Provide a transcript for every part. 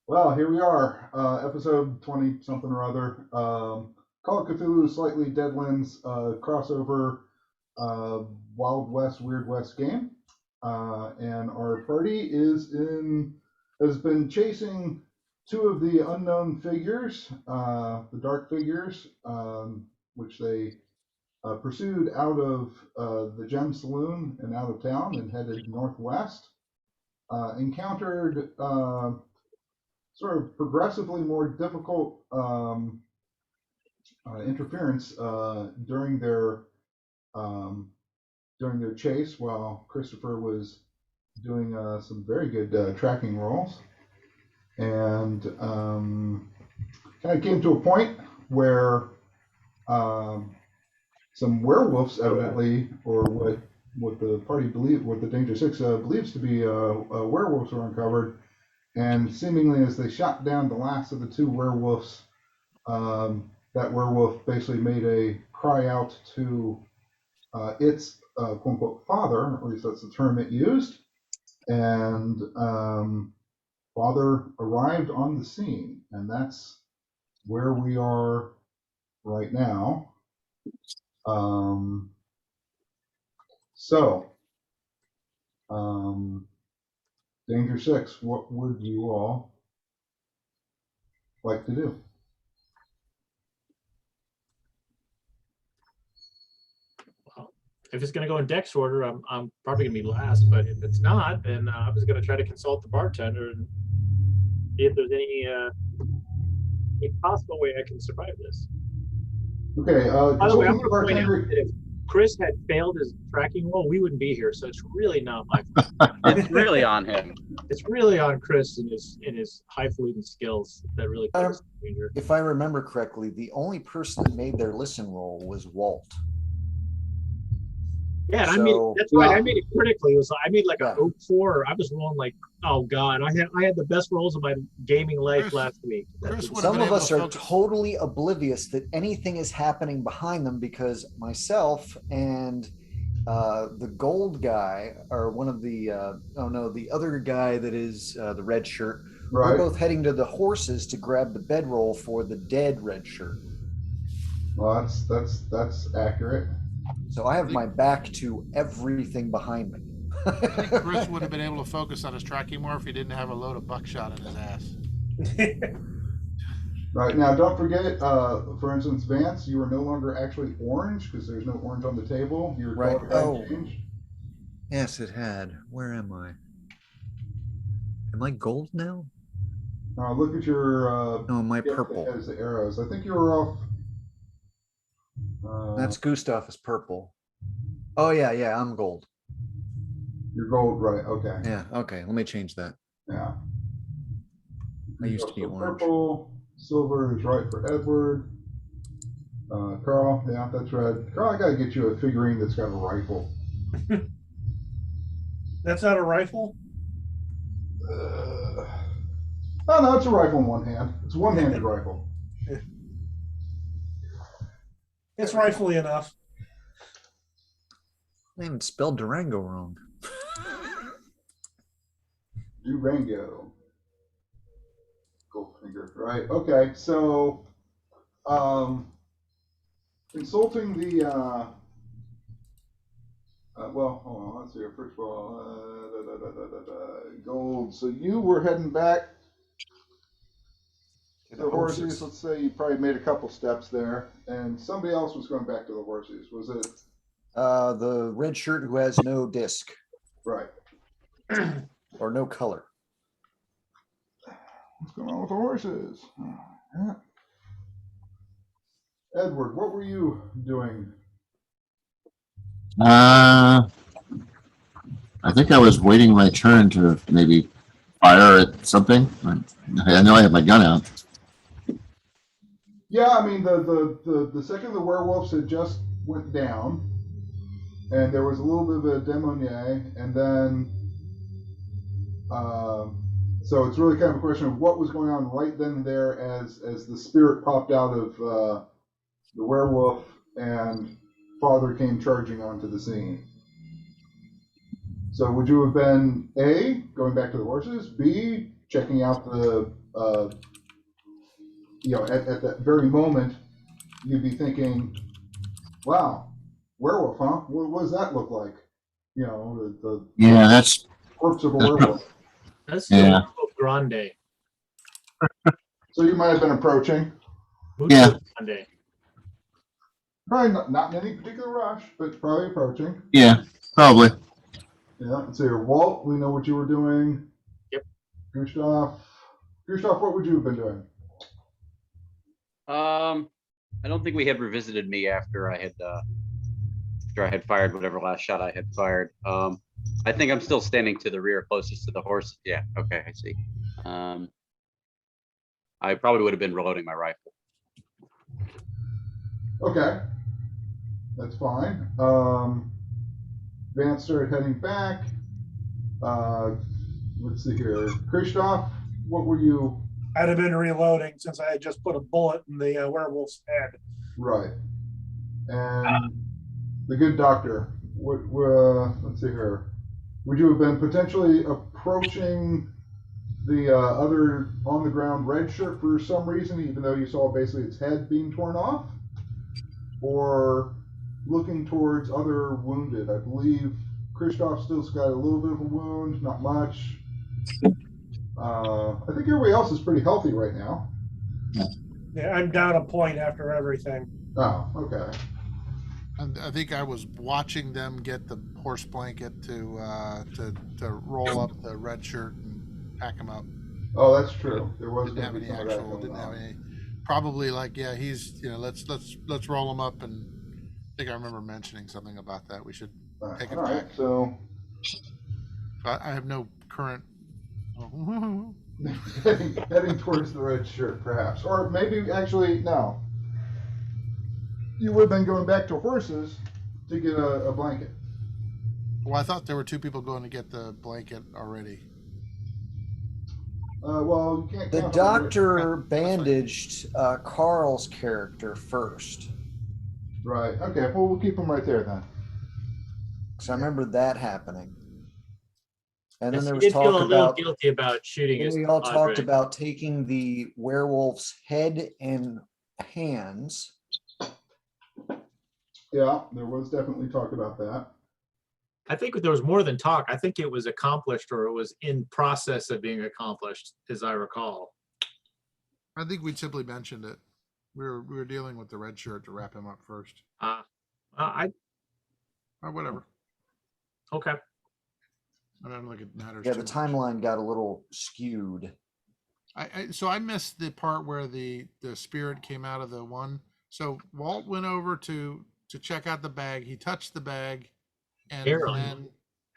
Well, here we are, episode 20 something or other. Call of Cthulhu, slightly Deadlands crossover, Wild West, Weird West game. And our party has been chasing two of the unknown figures, the dark figures, which they pursued out of the Gem Saloon and out of town and headed northwest. Encountered sort of progressively more difficult interference during their chase, while Christopher was doing some very good tracking rolls, and kind of came to a point where some werewolves, evidently, or what the party believe, what the Danger Six believes to be werewolves, were uncovered. And seemingly, as they shot down the last of the two werewolves, that werewolf basically made a cry out to its quote unquote father, or at least that's the term it used. And father arrived on the scene, and that's where we are right now. Danger Six, what would you all like to do? Well, if it's going to go in Dex order, I'm probably going to be last. But if it's not, then I was going to try to consult the bartender and see if there's any possible way I can survive this. Okay. By the way, I'm going to point out that if Chris had failed his tracking roll, we wouldn't be here. So it's really not my fault. It's really on him. It's really on Chris and his highfalutin skills that really put us in danger. If I remember correctly, the only person that made their listen roll was Walt. Yeah, and that's right. I made it critically. I made like a 04. I was rolling like, oh god, I had the best rolls of my gaming life last week. Some of us are totally oblivious that anything is happening behind them, because myself and the gold guy, or one of the the other guy that is the red shirt, right. We're both heading to the horses to grab the bedroll for the dead red shirt. Well, that's accurate. So I have my back to everything behind me. I think Chris would have been able to focus on his tracking more if he didn't have a load of buckshot in his ass. Right, now don't forget, for instance, Vance, you are no longer actually orange because there's no orange on the table. Your right. color had changed. Yes, it had. Where am I? Am I gold now? Look at your. No, am I purple? That has the arrows. I think you were off. That's Gustav is purple. Oh yeah, I'm gold. You're gold, right? Okay. Yeah, okay. Let me change that. Yeah. I used to be orange. Purple, silver is right for Edward. Carl, yeah, that's red. Carl, I gotta get you a figurine that's got a rifle. That's not a rifle? No, it's a rifle in one hand. It's a one-handed rifle. It's rifle-y enough. I even spelled Durango wrong. Durango. Goldfinger, right? Okay, so consulting the well, hold on, let's see here. First of all, gold. So you were heading back to the horses. Let's say you probably made a couple steps there, and somebody else was going back to the horses. Was it the red shirt who has no disc? Right. Or no color. What's going on with the horses? Edward, what were you doing? I think I was waiting my turn to maybe fire at something. I know I have my gun out. Yeah, I mean the second the werewolves had just went down, and there was a little bit of a demonier, and then so it's really kind of a question of what was going on right then and there as the spirit popped out of the werewolf and Father came charging onto the scene. So would you have been A, going back to the horses, B, checking out the, at that very moment, you'd be thinking, wow, werewolf, huh? What does that look like? The Yeah, that's corpse of a That's werewolf. That's Yeah. the Mucho Grande. So you might have been approaching. Mucho Yeah. Grande. Probably not in any particular rush, but probably approaching. yeah, probably. Yeah, and so your Walt, we know what you were doing. Yep. Gustav, what would you have been doing? I don't think we had revisited me after I had fired whatever last shot I had fired. I think I'm still standing to the rear, closest to the horse. Yeah, okay, I see. I probably would have been reloading my rifle. Okay, that's fine. Vance started heading back. Let's see here. Christoph, what were you? I'd have been reloading since I had just put a bullet in the werewolf's head. Right. And the good doctor, let's see here. Would you have been potentially approaching the other on the ground red shirt for some reason, even though you saw basically its head being torn off? Or looking towards other wounded? I believe Christoph still's got a little bit of a wound, not much. I think everybody else is pretty healthy right now. Yeah, I'm down a point after everything. Oh, okay. And I think I was watching them get the horse blanket to roll up the red shirt and pack him up. Oh, that's true. There was Didn't have any actual. Didn't have any. Probably like, yeah, he's let's roll him up, and I think I remember mentioning something about that. We should take it all right, back. so I have no current. heading towards the red shirt, perhaps, or maybe actually no. You would have been going back to horses to get a blanket. Well, I thought there were two people going to get the blanket already. Well, you can't. The count on doctor bandaged Carl's character first. Right. Okay. Well, we'll keep him right there then. Because I remember that happening. And then Yes, there he was did feel a talk little about. guilty about shooting Then his we all talked compadre. about taking the werewolf's head and hands. Yeah, there was definitely talk about that. I think there was more than talk. I think it was accomplished, or it was in process of being accomplished, as I recall. I think we simply mentioned it. We were dealing with the red shirt to wrap him up first. Or whatever. Okay. I don't think it matters. Yeah, too the much. timeline got a little skewed. So I missed the part where the spirit came out of the one. So Walt went over to check out the bag. He touched the bag, and Barely. then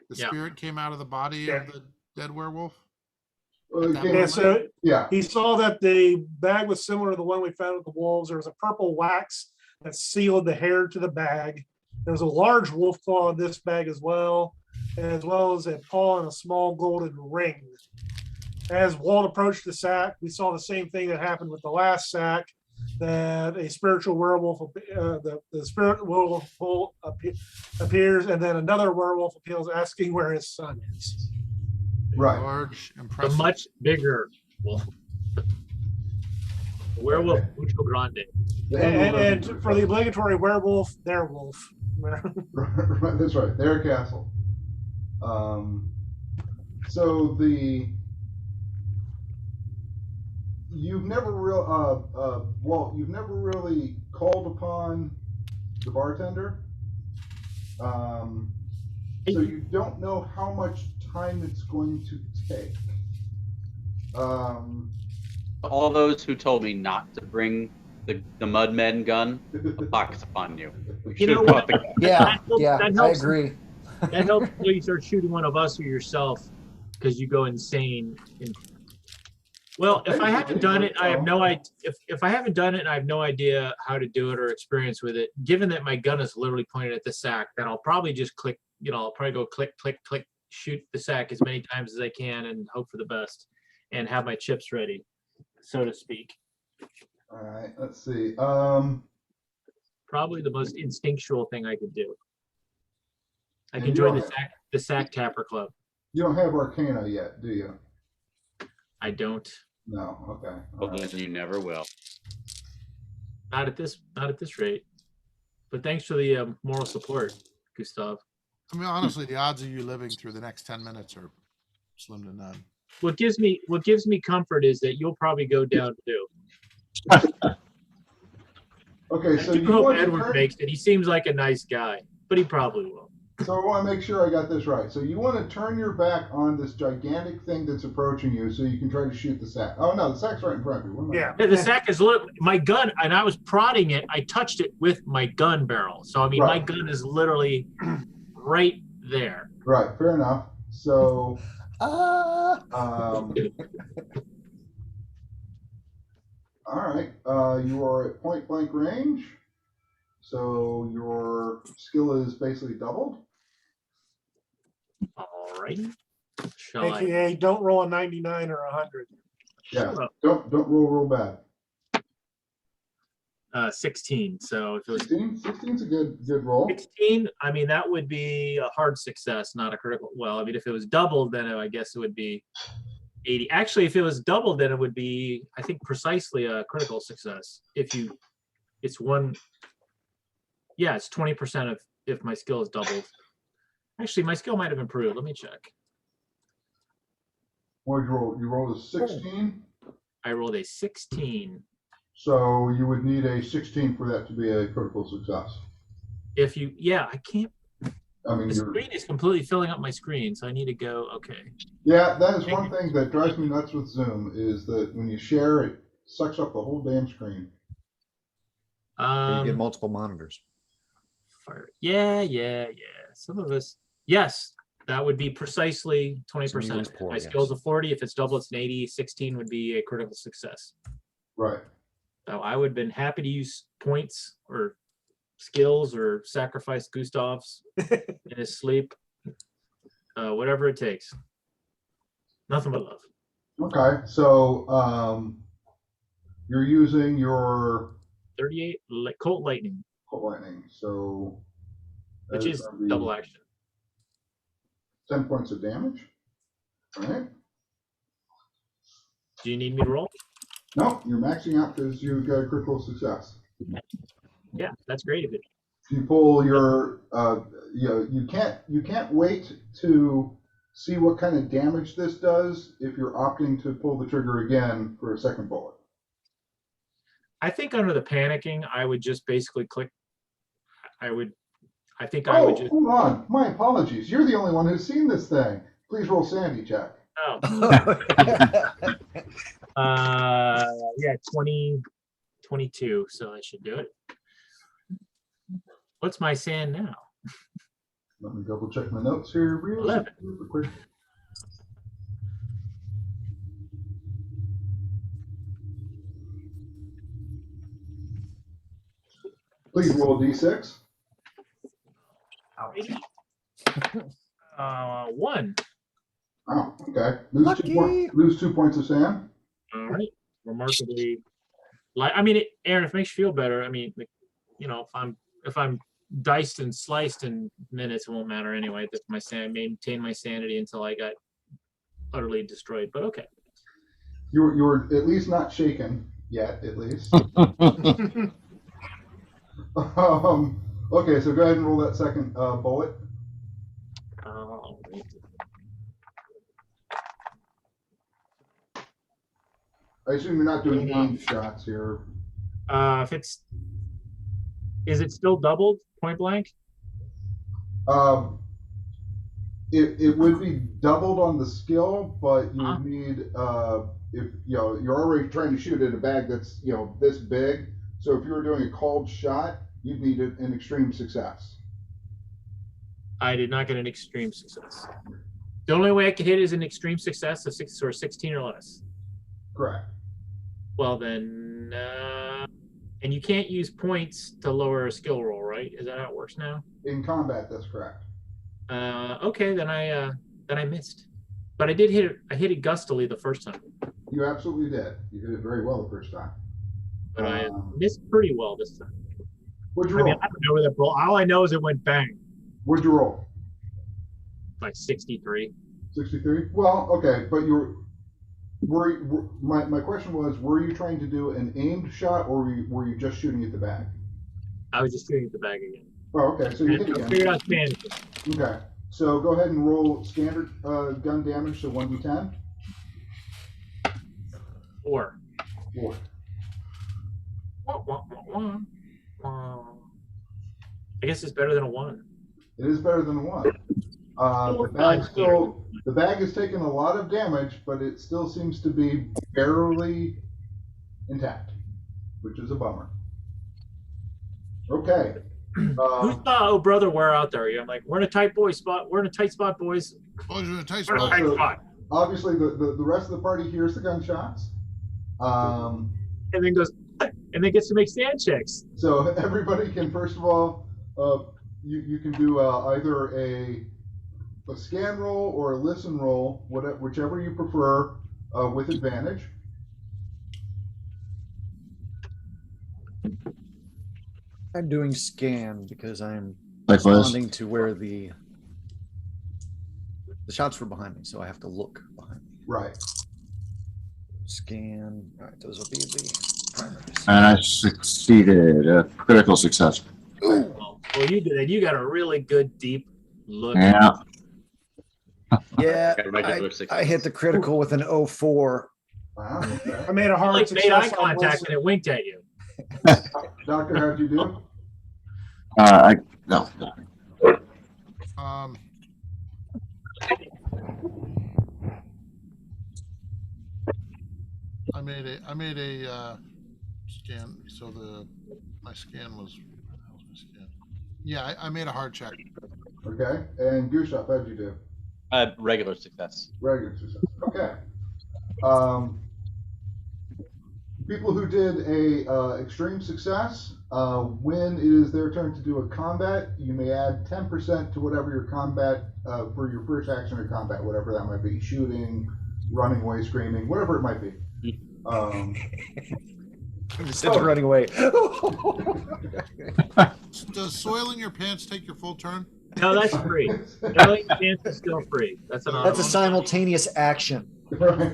the Yeah. spirit came out of the body of the dead werewolf. Well, At it that came- Yeah, moment? so yeah. he saw that the bag was similar to the one we found with the wolves. There was a purple wax that sealed the hair to the bag. There was a large wolf claw in this bag as well as a paw and a small golden ring. As Walt approached the sack, we saw the same thing that happened with the last sack, that a spiritual werewolf, the spirit werewolf appears, and then another werewolf appears asking where his son is. Right. Large, The impressive. much bigger wolf. The werewolf Mucho Grande. And for the obligatory werewolf, their wolf. Right, that's right. Their castle. So you've never Walt, you've never really called upon the bartender. So you don't know how much time it's going to take. All those who told me not to bring the Mudmen gun, a pox upon you. We You should know have brought the gun. Yeah, yeah, that I helps. agree. That helps until you start shooting one of us or yourself, because you go insane. Well, if I haven't done it, I have no idea. If I haven't done it and I have no idea how to do it or experience with it, given that my gun is literally pointed at the sack, then I'll probably just click. I'll probably go click, click, click, shoot the sack as many times as I can, and hope for the best, and have my chips ready, so to speak. All right, let's see. Probably the most instinctual thing I could do. I And can you join don't the Sack Tapper Club. You don't have Arcana yet, do you? I don't. No. Okay. All Well, right. then you never will. Not at this rate. But thanks for the moral support, Gustav. I mean, honestly, the odds of you living through the next 10 minutes are slim to none. What gives me comfort is that you'll probably go down too. Okay. I So do you hope want to Edward turn, makes it. He seems like a nice guy, but he probably will. So I want to make sure I got this right. So you want to turn your back on this gigantic thing that's approaching you, so you can try to shoot the sack. Oh no, the sack's right in front of you. What am I Yeah. The sack is my gun, and I was prodding it. I touched it with my gun barrel, so I mean, my Right. gun is literally right there. Right. Fair enough. So. Ah. All right. You are at point blank range, so your skill is basically doubled. All righty. Shall I? AKA, don't roll a 99 or 100. Yeah. Shut up. Don't roll bad. 16. So if it was 16. 16's a good roll. 16, I mean, that would be a hard success, not a critical. Well, I mean, if it was doubled, then I guess it would be 80. Actually, if it was doubled, then it would be, I think, precisely a critical success. It's one. Yeah, it's 20% if my skill is doubled. Actually, my skill might have improved. Let me check. What did you roll? You rolled a 16. I rolled a 16. So you would need a 16 for that to be a critical success. I can't. I mean, The screen is completely filling up my screen, so I need to go. Okay. yeah, that is one thing that drives me nuts with Zoom is that when you share, it sucks up the whole damn screen. You get multiple monitors. Yeah. Some of us. Yes, that would be precisely 20%. Poor, My yes. skill's a 40. If it's double, it's an 80. 16 would be a critical success. Right. So I would have been happy to use points or skills or sacrifice Gustav's in his sleep. Whatever it takes. Nothing but love. Okay. So you're using your 38 Colt Lightning, Colt Lightning. So that which is gonna be double action. 10 points of damage. All right. Do you need me to roll? No, you're maxing out because you got a critical success. Yeah, that's great of it. You pull your, you can't wait to see what kind of damage this does if you're opting to pull the trigger again for a second bullet. I think under the panicking, I would just basically click. I would just. Hold on. My apologies. You're the only one who's seen this thing. Please roll Sandy check. Oh. Yeah, 22. So I should do it. What's my sand now? Let me double check my notes here real 11. quick. Please roll a d6. 1. Oh, okay. Lucky. Lose 2 points of sand. All right. Remarkably, I mean, Aaron, if it makes you feel better, I mean, if I'm diced and sliced in minutes, it won't matter anyway. That maintain my sanity until I got utterly destroyed. But okay. You're at least not shaken yet, at least. Okay, so go ahead and roll that second bullet. I assume you're not doing aimed shots here. Is it still doubled point blank? It would be doubled on the skill, but you would need if you're already trying to shoot in a bag that's this big. So if you were doing a called shot, you'd need an extreme success. I did not get an extreme success. The only way I could hit is an extreme success of 16 or less. Correct. Well then, and you can't use points to lower a skill roll, right? Is that how it works now? In combat, that's correct. Okay, then I missed, but I did hit it. I hit it gustily the first time. You absolutely did. You did it very well the first time. But I missed pretty well this time. What'd you I roll? mean, I don't know where that roll. All I know is it went bang. What'd you roll? like 63. 63. Well, okay, but my question was, were you trying to do an aimed shot, or were you just shooting at the bag? I was just shooting at the bag again. Oh, okay, so you hit I again. figured out Spanish. Okay, so go ahead and roll standard gun damage, so 1d10. 4. 4. I guess it's better than a 1. It is better than a 1. The bag has taken a lot of damage, but it still seems to be barely intact, which is a bummer. Okay. Who's the oh brother we're out there? I'm like, we're in a tight spot, boys. Boys are in a tight We're in a spot. tight spot. Obviously, the rest of the party hears the gunshots. And then gets to make stand checks. So everybody can, first of all, you can do either a scan roll or a listen roll, whichever you prefer, with advantage. I'm doing scan because I'm Likewise. responding to where the shots were behind me, so I have to look behind me. Right. Scan. All right, those will be the primaries. And I succeeded. Critical success. Well, you did it. You got a really good deep look. Yeah. Yeah, Got a regular I success. hit the critical with an 04. Wow. Okay. I made a I hard like made eye success on contact Wilson. and it winked at you. Doctor, how'd you do? No. I made a scan. So my scan was. Yeah, I made a hard check. Okay. And Gustav, how'd you do? Regular success. Regular success. Okay. People who did a extreme success, when it is their turn to do a combat, you may add 10% to whatever your combat for your first action or combat, whatever that might be, shooting, running away, screaming, whatever it might be. Instead of running away. Does soiling your pants take your full turn? No, that's free. Selling chance is still free. That's an That's a simultaneous action. Right.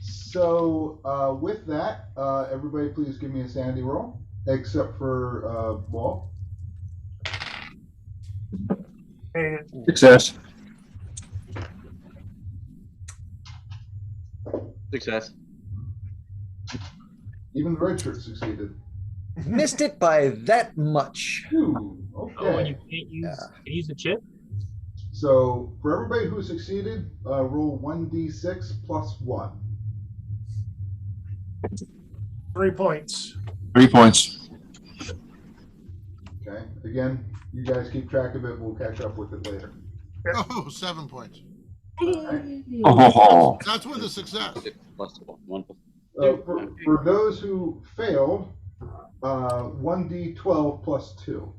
So with that, everybody please give me a sanity roll, except for Walt. And Success. Success. Even the red shirt succeeded. Missed it by that much. Ooh, okay. Oh, and you can't use the chip? So for everybody who succeeded, roll 1d6 plus 1. 3 points. 3 points. Okay. Again, you guys keep track of it. We'll catch up with it later. Oh, 7 points. Okay. Oh. That's with a success. Plus 1. For those who failed, 1d12 plus 2.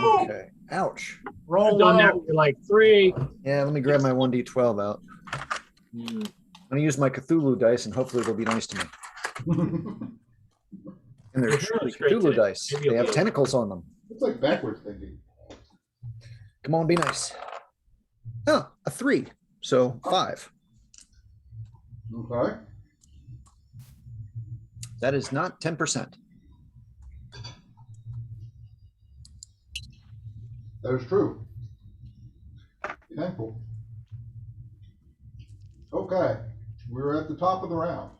Okay. Ouch. Roll I've done that low. for like 3. Yeah, let me grab my 1d12 out. Hmm. I'm going to use my Cthulhu dice, and hopefully they'll be nice to me. And they're Your truly Cthulhu's great Cthulhu today. dice. Maybe They you'll have be- tentacles on them. It's like backwards thinking. Come on, be nice. Oh, a 3. So 5. Okay. That is not 10%. That is true. Be thankful. Okay. We're at the top of the round.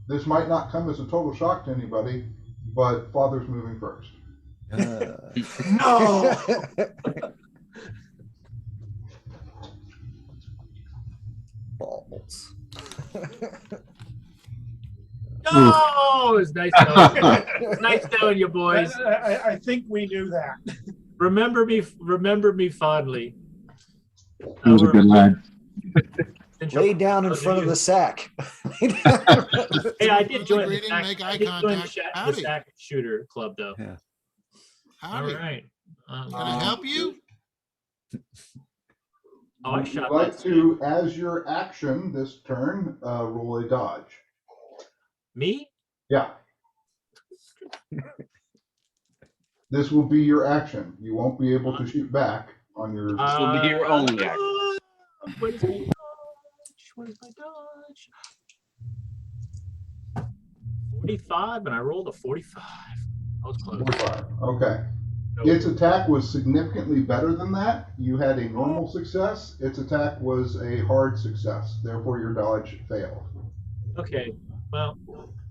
This might not come as a total shock to anybody, but Father's moving first. No. Balls. No, it's nice knowing you. It's nice knowing you, boys. I think we knew that. Remember me fondly. That was a good line. Lay down in front of the sack. Hey, I did join the Greeting, sack, make I eye did join the, contact. the Howdy. sack shooter club, though. Yeah. Howdy. All right. Can I help you? Oh, I Would you shot like that. to, as your action this turn, roll a dodge? Me? Yeah. This will be your action. You won't be able to shoot back on your. This will be your only action. What is my dodge? What is my dodge? 45, and I rolled a 45. I was close. 45. Okay. Nope. Its attack was significantly better than that. You had a normal success. Its attack was a hard success. Therefore, your dodge failed. Okay. Well,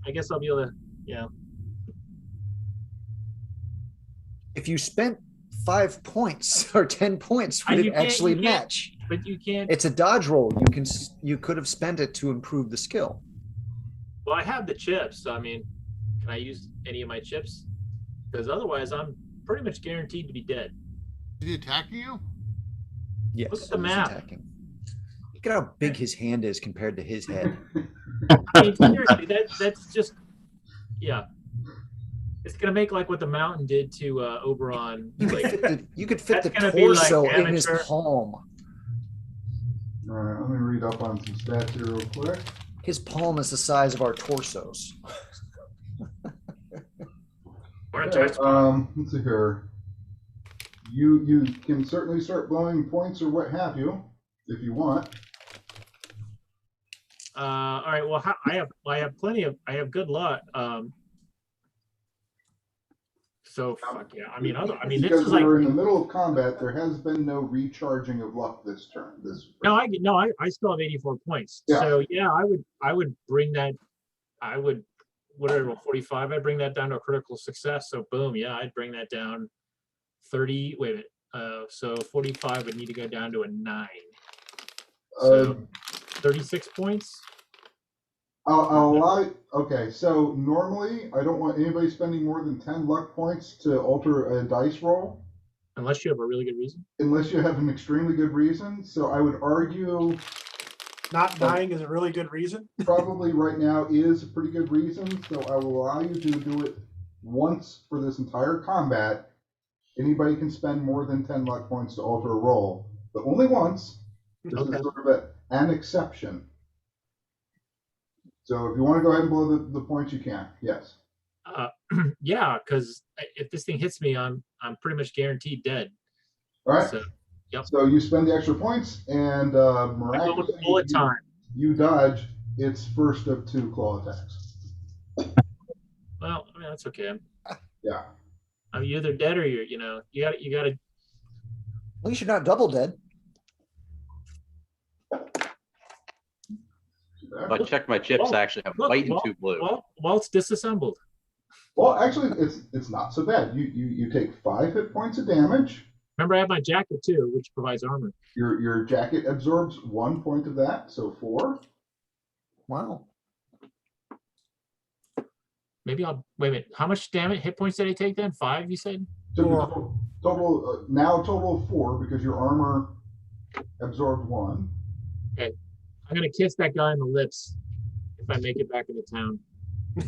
I guess I'll be able to. Yeah. If you spent 5 points or 10 points, would You it can't- actually you can't- match? But you can't. It's a dodge roll. You could have spent it to improve the skill. Well, I have the chips. So, I mean, can I use any of my chips? Because otherwise, I'm pretty much guaranteed to be dead. Is he attacking you? Yes. Look at the he's map. attacking. Look at how big his hand is compared to his head. I mean, seriously, that's just, yeah. It's gonna make like what the mountain did to Oberon. You could Like, fit the, you could fit the That's gonna be like torso in his amateur. palm. All right, let me read up on some stats here real quick. His palm is the size of our torsos. we're in Okay, touch. let's see here. You can certainly start blowing points or what have you, if you want. All right. Well, I have good luck. So fuck yeah. I mean, this Because is like we're in the middle of combat, there has been no recharging of luck this turn. I still have 84 points. Yeah. So yeah, I would bring that. I would whatever 45. I'd bring that down to a critical success. So boom, yeah, I'd bring that down 30. Wait a minute. So 45 would need to go down to a 9. So 36 points. I'll allow you. Okay, so normally I don't want anybody spending more than 10 luck points to alter a dice roll Unless you have a really good reason. unless you have an extremely good reason. So I would argue Not dying is a really good reason. probably right now is a pretty good reason. So I will allow you to do it once for this entire combat. Anybody can spend more than 10 luck points to alter a roll, but only once. This Okay. is sort of an exception. So if you want to go ahead and blow the points, you can. Yes. Yeah, because if this thing hits me, I'm pretty much guaranteed dead. All right. So, yep. So you spend the extra points, and I go with miraculously bullet time. you dodge its first of 2 claw attacks. Well, I mean that's okay. Yeah. I mean, you're either dead or you gotta. At least you're not double dead. If I check my chips, I actually have Look, white and well, 2 blue. Well, it's disassembled. Well, actually, it's not so bad. You take 5 hit points of damage. Remember, I have my jacket too, which provides armor. Your jacket absorbs 1 point of that, so 4. Wow. Maybe I'll wait a minute. How much damage hit points did I take then? 5, you said? So total now a total of 4 because your armor absorbed 1. I'm gonna kiss that guy on the lips if I make it back into town.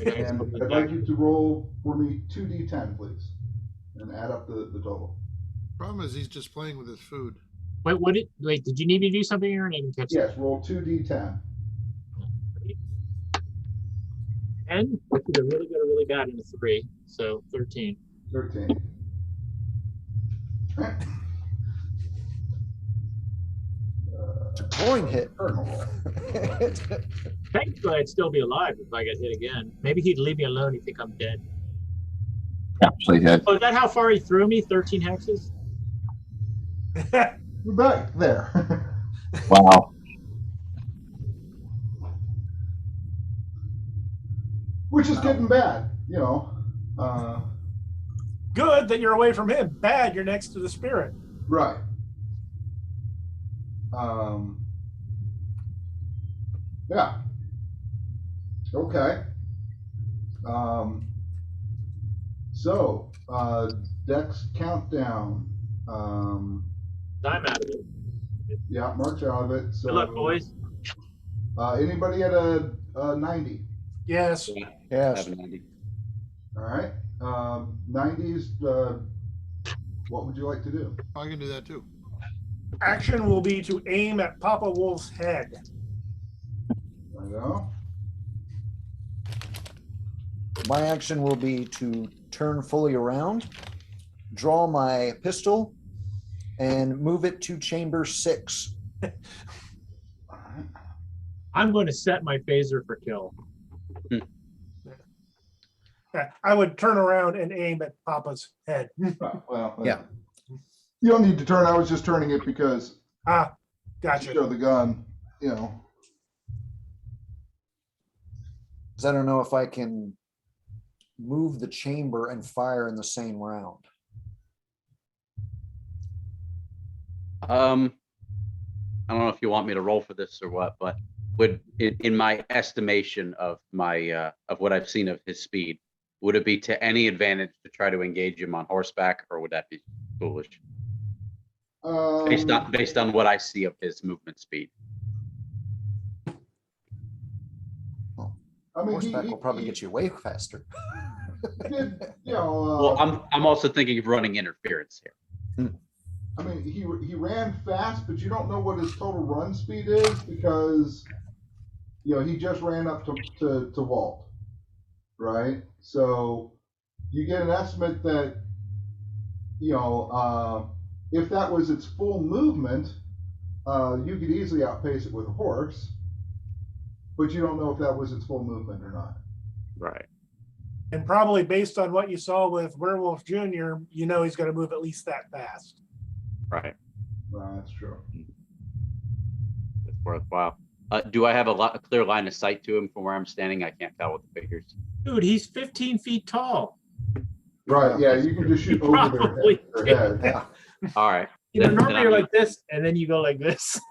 And I'd like you to roll for me 2d10, please, and add up the total. Problem is he's just playing with his food. Wait, did you need me to do something here? And I didn't catch Yes, roll 2d10. 10, which is a really good or really bad in a 3. So 13. 13. Deploying hit. Technically, I'd still be alive if I got hit again. Maybe he'd leave me alone. He'd think I'm dead. Absolutely dead. Oh, is that how far he threw me? 13 hexes? We're back there. Wow. Which is getting bad, you know. Good that you're away from him. Bad you're next to the spirit. Right. Yeah. Okay. So, Dex countdown. I'm out of it. Yeah, Mark's out of it. So, Good luck, boys. Anybody at a 90? Yes. I Yes. have a 90. All right. 90s. What would you like to do? I can do that too. Action will be to aim at Papa Wolf's head. I know. My action will be to turn fully around draw my pistol and move it to chamber 6. I'm going to set my phaser for kill. I would turn around and aim at Papa's head. Well, Yeah. You don't need to turn. I was just turning it because to Gotcha. show the gun, you know. Because I don't know if I can move the chamber and fire in the same round. I don't know if you want me to roll for this or what, but would in my estimation of my of what I've seen of his speed, would it be to any advantage to try to engage him on horseback, or would that be foolish based on what I see of his movement speed? I mean, Horseback will probably get you way faster. did, you know, Well, I'm also thinking of running interference here. I mean, he ran fast, but you don't know what his total run speed is because, you know, he just ran up to Walt, right? So you get an estimate that, you know, if that was its full movement, you could easily outpace it with a horse, but you don't know if that was its full movement or not. Right. And probably based on what you saw with Werewolf Jr., you know he's going to move at least that fast. Right. That's true. It's worthwhile. Do I have a clear line of sight to him from where I'm standing? I can't tell with the figures. Dude, he's 15 feet tall. Right, yeah, you can just shoot You over probably their head. Yeah. All right. You know, Then normally I'm you're gonna- like this, and then you go like this.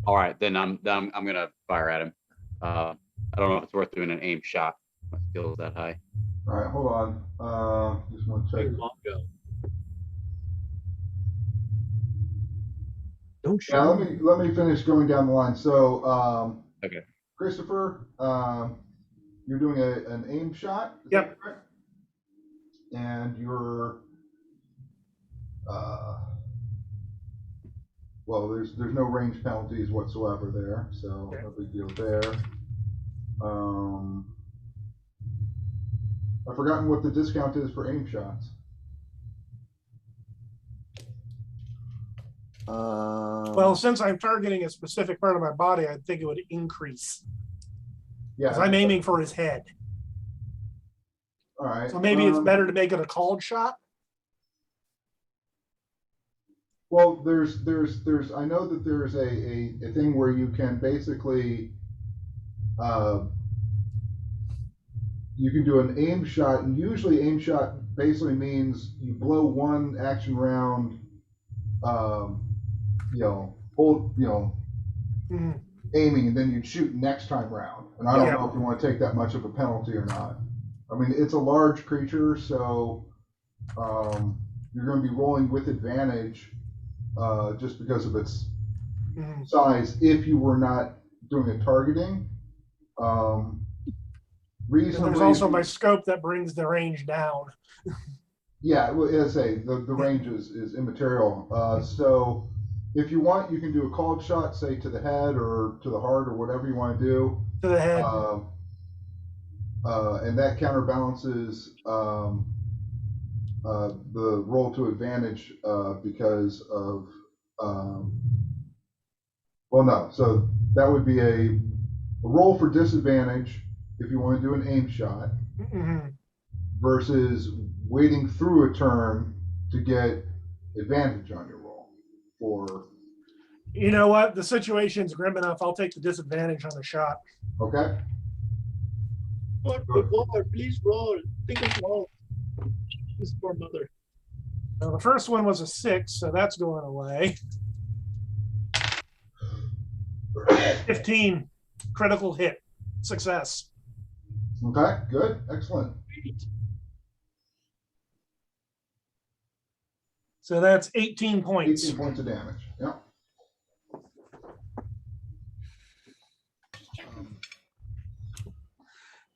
All right, then I'm gonna fire at him. I don't know if it's worth doing an aim shot. My skill is that high. All right, hold on. Just want to check. Big Mongo. Don't shoot. Yeah, let me finish going down the line. So, Okay. Christopher, you're doing an aim shot. Is Yep. that correct? And you're, well, there's no range penalties whatsoever there, so Okay. no big deal there. I've forgotten what the discount is for aim shots. Well, since I'm targeting a specific part of my body, I think it would increase Yeah. because I'm aiming for his head. All right. So maybe it's better to make it a called shot. Well, there's I know that there's a thing where you can basically you can do an aim shot, and usually aim shot basically means you blow one action round, you know, hold, you know, Mhm. aiming, and then you shoot next time round. And I don't know if you want to take that much of a penalty or not. I mean, it's a large creature, so you're going to be rolling with advantage just because of its Mhm. size. If you were not doing a targeting, And reasonably. there's also my scope that brings the range down. Yeah, well, as I say, the range is immaterial. So if you want, you can do a called shot, say to the head or to the heart or whatever you want to do. To the head. And that counterbalances the roll to advantage because of, well, no. So that would be a roll for disadvantage if you want to do an aim shot Mhm. versus waiting through a turn to get advantage on your roll for, You know what? The situation's grim enough. I'll take the disadvantage on the shot. okay? Please roll. Think of roll. This poor mother. Now, the first one was a 6, so that's going away. 15, critical hit, success. Okay, good, excellent. So that's 18 points. 18 points of damage, yeah.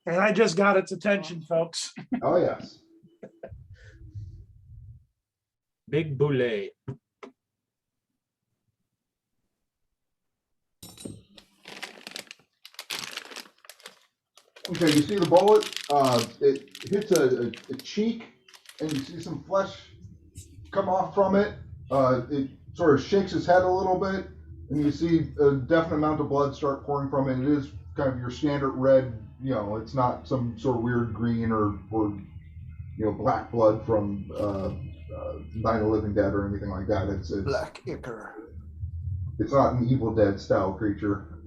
And I just got its attention, folks. Oh, yes. Big boulet. Okay, you see the bullet? It hits a cheek and you see some flesh come off from it. It sort of shakes its head a little bit, and you see a definite amount of blood start pouring from it. It is kind of your standard red, it's not some sort of weird green or black blood from Night of the Living Dead or anything like that. It's Black ichor. It's not an Evil Dead style creature.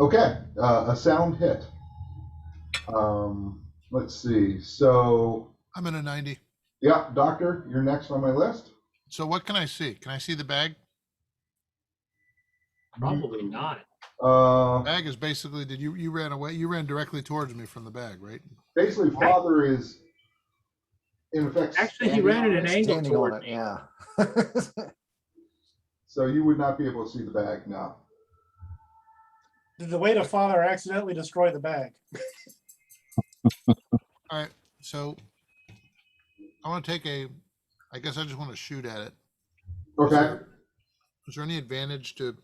Okay, a sound hit. Let's see. So I'm in a 90. yeah, Doctor, you're next on my list. So what can I see? Can I see the bag? Probably not. Bag is basically, you ran away? You ran directly towards me from the bag, right? Basically, Father is in effect. Actually, he ran at an angle Standing toward on it, me. yeah. So you would not be able to see the bag now. Did the weight of father accidentally destroy the bag? All right. So I want to take I guess I just want to shoot at it. Okay. Is there any advantage to?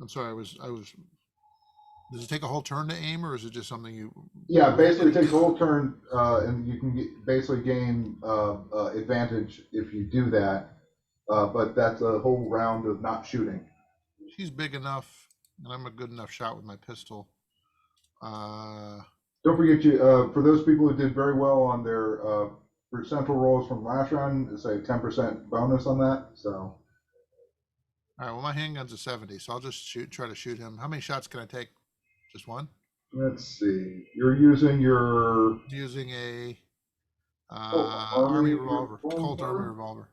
I'm sorry. I was. Does it take a whole turn to aim, or is it just something you? Yeah, basically it takes a whole turn, and you can basically gain advantage if you do that. But that's a whole round of not shooting. She's big enough, and I'm a good enough shot with my pistol. Don't forget, for those people who did very well on their percentile rolls from last round, it's a 10% bonus on that. So. All right. Well, my handgun's a 70, so I'll just try to shoot him. How many shots can I take? Just one? Let's see. You're using your. Using a Army revolver, Colt revolver? Army revolver.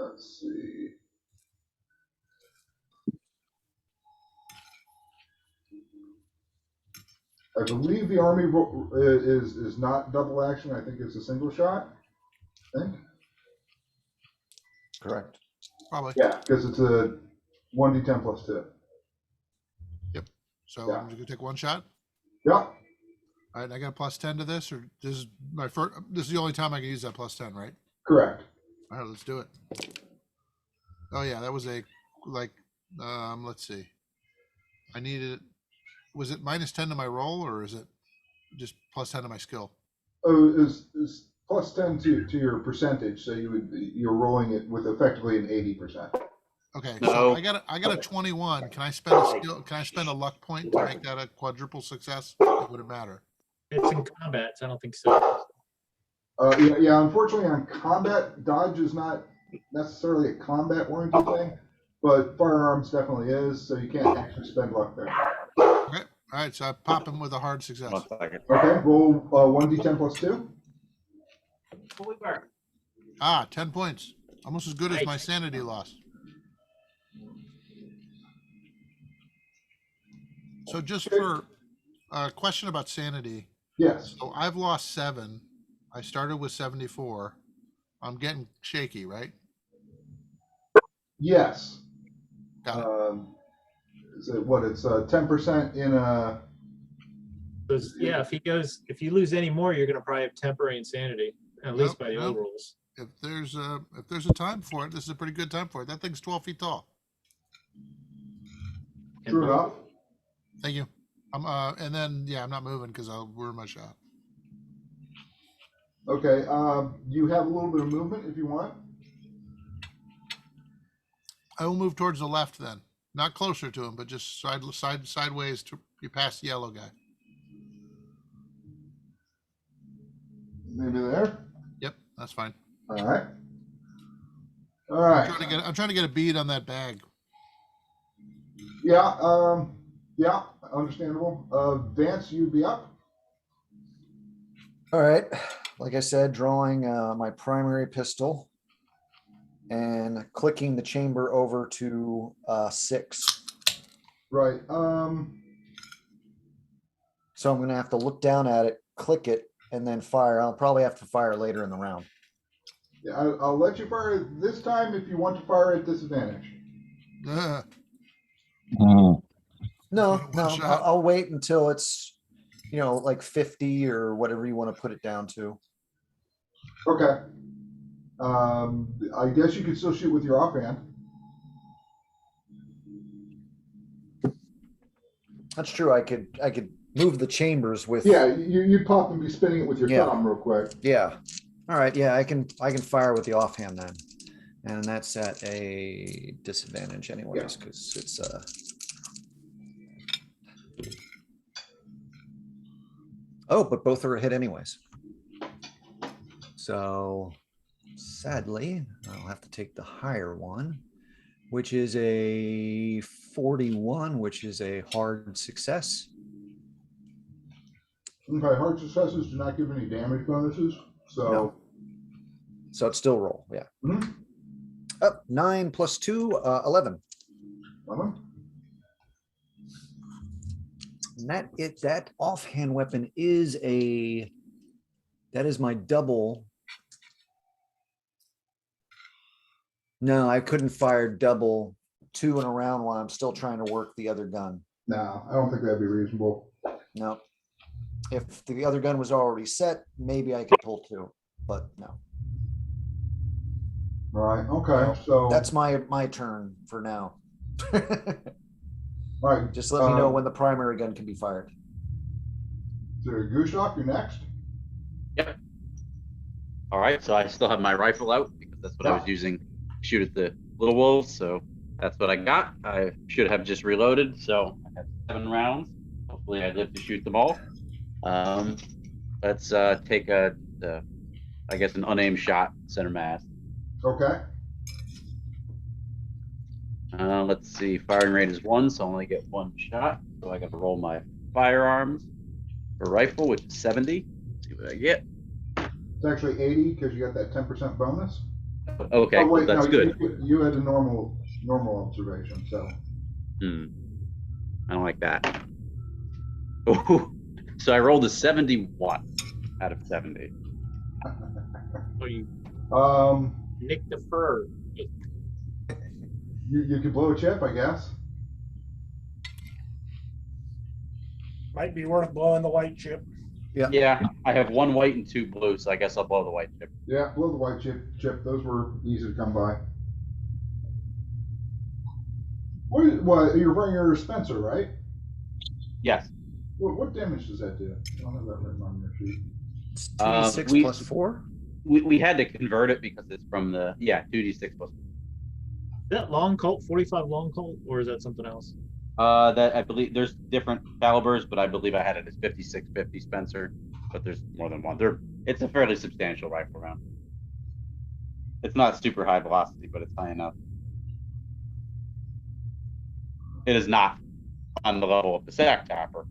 Let's see. I believe the Army is not double action. I think it's a single shot. I think. Correct. Probably. Yeah, because it's a 1d10 plus 2. So Yeah. I'm just gonna take one shot. Yeah. All right, I got a plus 10 to this, or this is my first. This is the only time I can use that plus 10, right? Correct. All right, let's do it. Oh yeah, that was let's see. I needed. Was it minus 10 to my roll, or is it just plus 10 to my skill? Oh, is plus 10 to your percentage, so you're rolling it with effectively an 80%. Okay, No. so I got a 21. Can I spend a skill? Can I spend a luck point to make that a quadruple success? It wouldn't matter. It's in combat, so I don't think so. Yeah. Unfortunately, on combat, dodge is not necessarily a combat-oriented thing, but firearms definitely is. So you can't actually spend luck there. Okay. All right, so I pop him with a hard success. 1 second. Okay. Roll 1d10 plus 2. 10 points. Almost as good as my Nice. sanity loss. So just for a question about sanity. Yes. So I've lost 7. I started with 74. I'm getting shaky, right? Yes. Got it. Is it what? It's 10% in a. Because, yeah, if you lose any more, you're gonna probably have temporary insanity, at least by the old Nope. rules. If there's a time for it, this is a pretty good time for it. That thing's 12 feet tall. True enough. Thank you. I'm not moving because I'll ruin my shot. Okay. You have a little bit of movement if you want. I will move towards the left then, not closer to him, but just sideways to be past the yellow guy. Maybe there. Yep, that's fine. All right. All right. I'm trying to get a bead on that bag. Yeah. Yeah. Understandable. Vance, you'd be up. All right. Like I said, drawing my primary pistol and clicking the chamber over to 6. Right. So I'm going to have to look down at it, click it, and then fire. I'll probably have to fire later in the round. Yeah, I'll let you fire it this time if you want to fire at disadvantage. Mm. No, One no, shot. I'll wait until it's, like 50 or whatever you want to put it down to. Okay. I guess you could still shoot with your offhand. That's true. I could move the chambers with. Yeah, you'd pop and be spinning it with your Yeah. thumb real quick. Yeah. All right. Yeah, I can fire with the offhand then, and that's at a disadvantage anyways because it's Oh, but both are a hit anyways. So sadly, I'll have to take the higher one, which is a 41, which is a hard success. Okay, hard successes do not give any damage bonuses. So, No. So it's still roll, yeah. Mhm. Up 9 plus 2, 11. 11. And that offhand weapon is that is my double. No, I couldn't fire double 2 in a round while I'm still trying to work the other gun. No, I don't think that'd be reasonable. No. If the other gun was already set, maybe I could pull 2, but no. All right. Okay. So That's my turn for now. all right. Just let me know when the primary gun can be fired. So Gushok, you're next. Yep. All right, so I still have my rifle out because that's what I was using to shoot at the little wolves. So that's what I got. I should have just reloaded. So I have 7 rounds. Hopefully, I live to shoot them all. Let's take I guess an unaimed shot center mass. Okay. Let's see. Firing rate is 1, so I only get 1 shot. So I got to roll my firearms for rifle, which is 70. See what I get. It's actually 80 because you got that 10% bonus. Okay, Oh, wait, that's no, good. You had a normal observation, so. I don't like that. Ooh, so I rolled a 71 out of 70. So you nick the fur. You could blow a chip, I guess. Might be worth blowing the white chip. Yeah, I have 1 white and 2 blue, so I guess I'll blow the white chip. Yeah, blow the white chip. Those were easy to come by. What you're wearing your Spencer, right? Yes. What damage does that do? I don't have that written on your sheet. It's 2d6 plus 4. We had to convert it because it's from the 2d6 plus. Is that long Colt, 45 long Colt, or is that something else? That I believe there's different calibers, but I believe I had it as 5650 Spencer, but there's more than one. It's a fairly substantial rifle round. It's not super high velocity, but it's high enough. It is not on the level of the sack topper.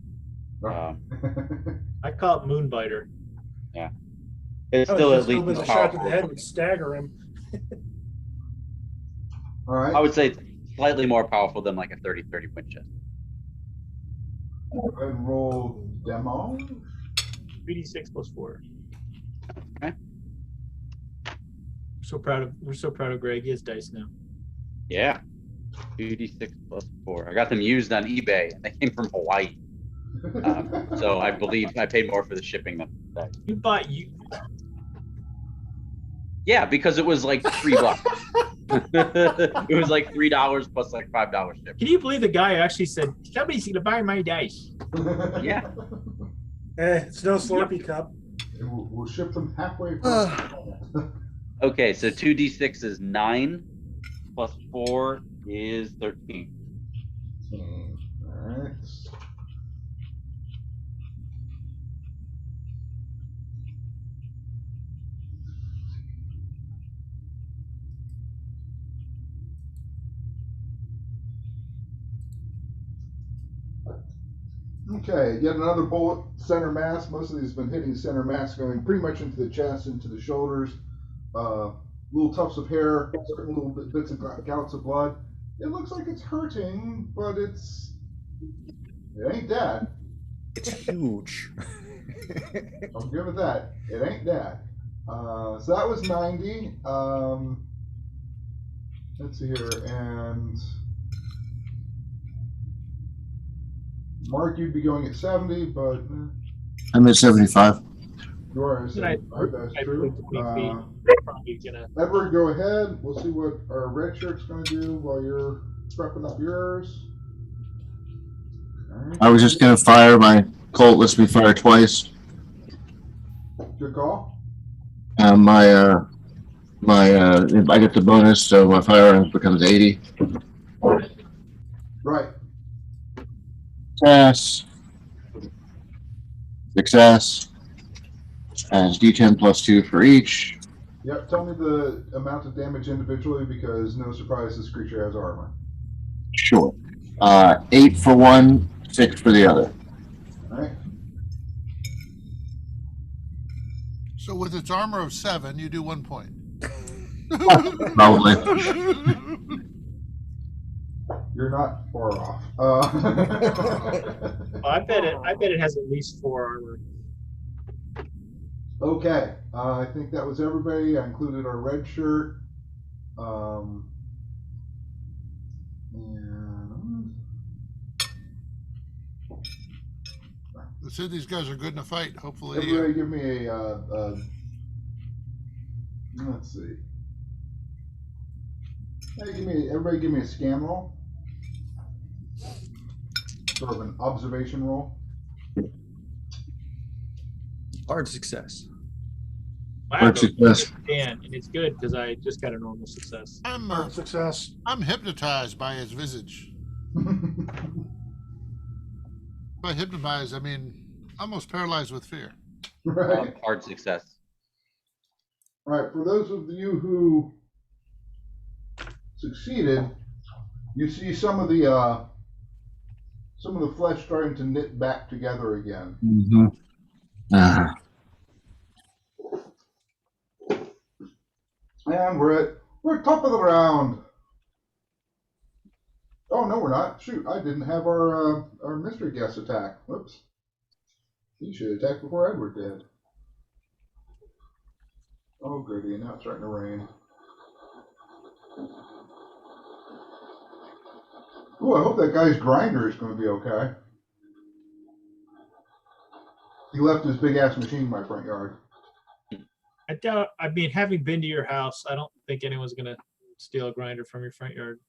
I call it Moonbiter. Yeah, it's Oh, still it's at just least a as shot to the powerful. head would stagger him. All right. I would say it's slightly more powerful than like a 30-30 Winchester. Go ahead and roll demo. 3d6 plus 4. Okay. We're so proud of Greg. He has dice now. Yeah, 2d6 plus 4. I got them used on eBay, and they came from Hawaii. So I believe I paid more for the shipping than that. You bought you. Yeah, because it was like $3. It was like $3 plus like $5 shipping. Can you believe the guy actually said, "Somebody's gonna buy my dice"? Yeah. It's no Slurpee cup. And we'll ship them halfway across. Okay, so 2d6 is 9 plus 4 is 13. All right. Okay, yet another bullet, center mass. Most of these have been hitting center mass, going pretty much into the chest, into the shoulders. Little tufts of hair, certain little bits of gouts of blood. It looks like it's hurting, but it ain't dead. It's huge. I'll give it that. It ain't dead. So that was 90. Let's see here, and Mark, you'd be going at 70, but I'm at 75. you are at 75. That's true. Probably gonna. Edward, go ahead. We'll see what our red shirt's going to do while you're prepping up yours. All right. I was just going to fire my Colt lets me fire twice. Good call. I get the bonus, so my firearm becomes 80. Right. Success, and it's D10 plus 2 for each. Yep. Tell me the amount of damage individually, because no surprise, this creature has armor. Sure. 8 for one, 6 for the other. All right. So with its armor of 7, you do 1 point. Probably. You're not far off. Oh, I bet it has at least 4 armor. Okay. I think that was everybody. I included our red shirt. And Let's see, these guys are good in a fight. Hopefully, everybody give me a let's see. Hey, everybody give me a scan roll. Sort of an observation roll. Hard success. I Hard have a success. scan, and it's good because I just got a normal success. Hard success. I'm hypnotized by his visage. By hypnotized, I mean almost paralyzed with fear. Right. Hard success. All right. For those of you who succeeded, you see some of the flesh starting to knit back together again. Mm-hmm. And we're at top of the round. Oh no, we're not. Shoot, I didn't have our mystery guest attack. Whoops. He should attack before Edward did. Oh goody, now it's starting to rain. Ooh, I hope that guy's grinder is going to be okay. He left his big ass machine in my front yard. I doubt. I mean, having been to your house, I don't think anyone's gonna steal a grinder from your front yard.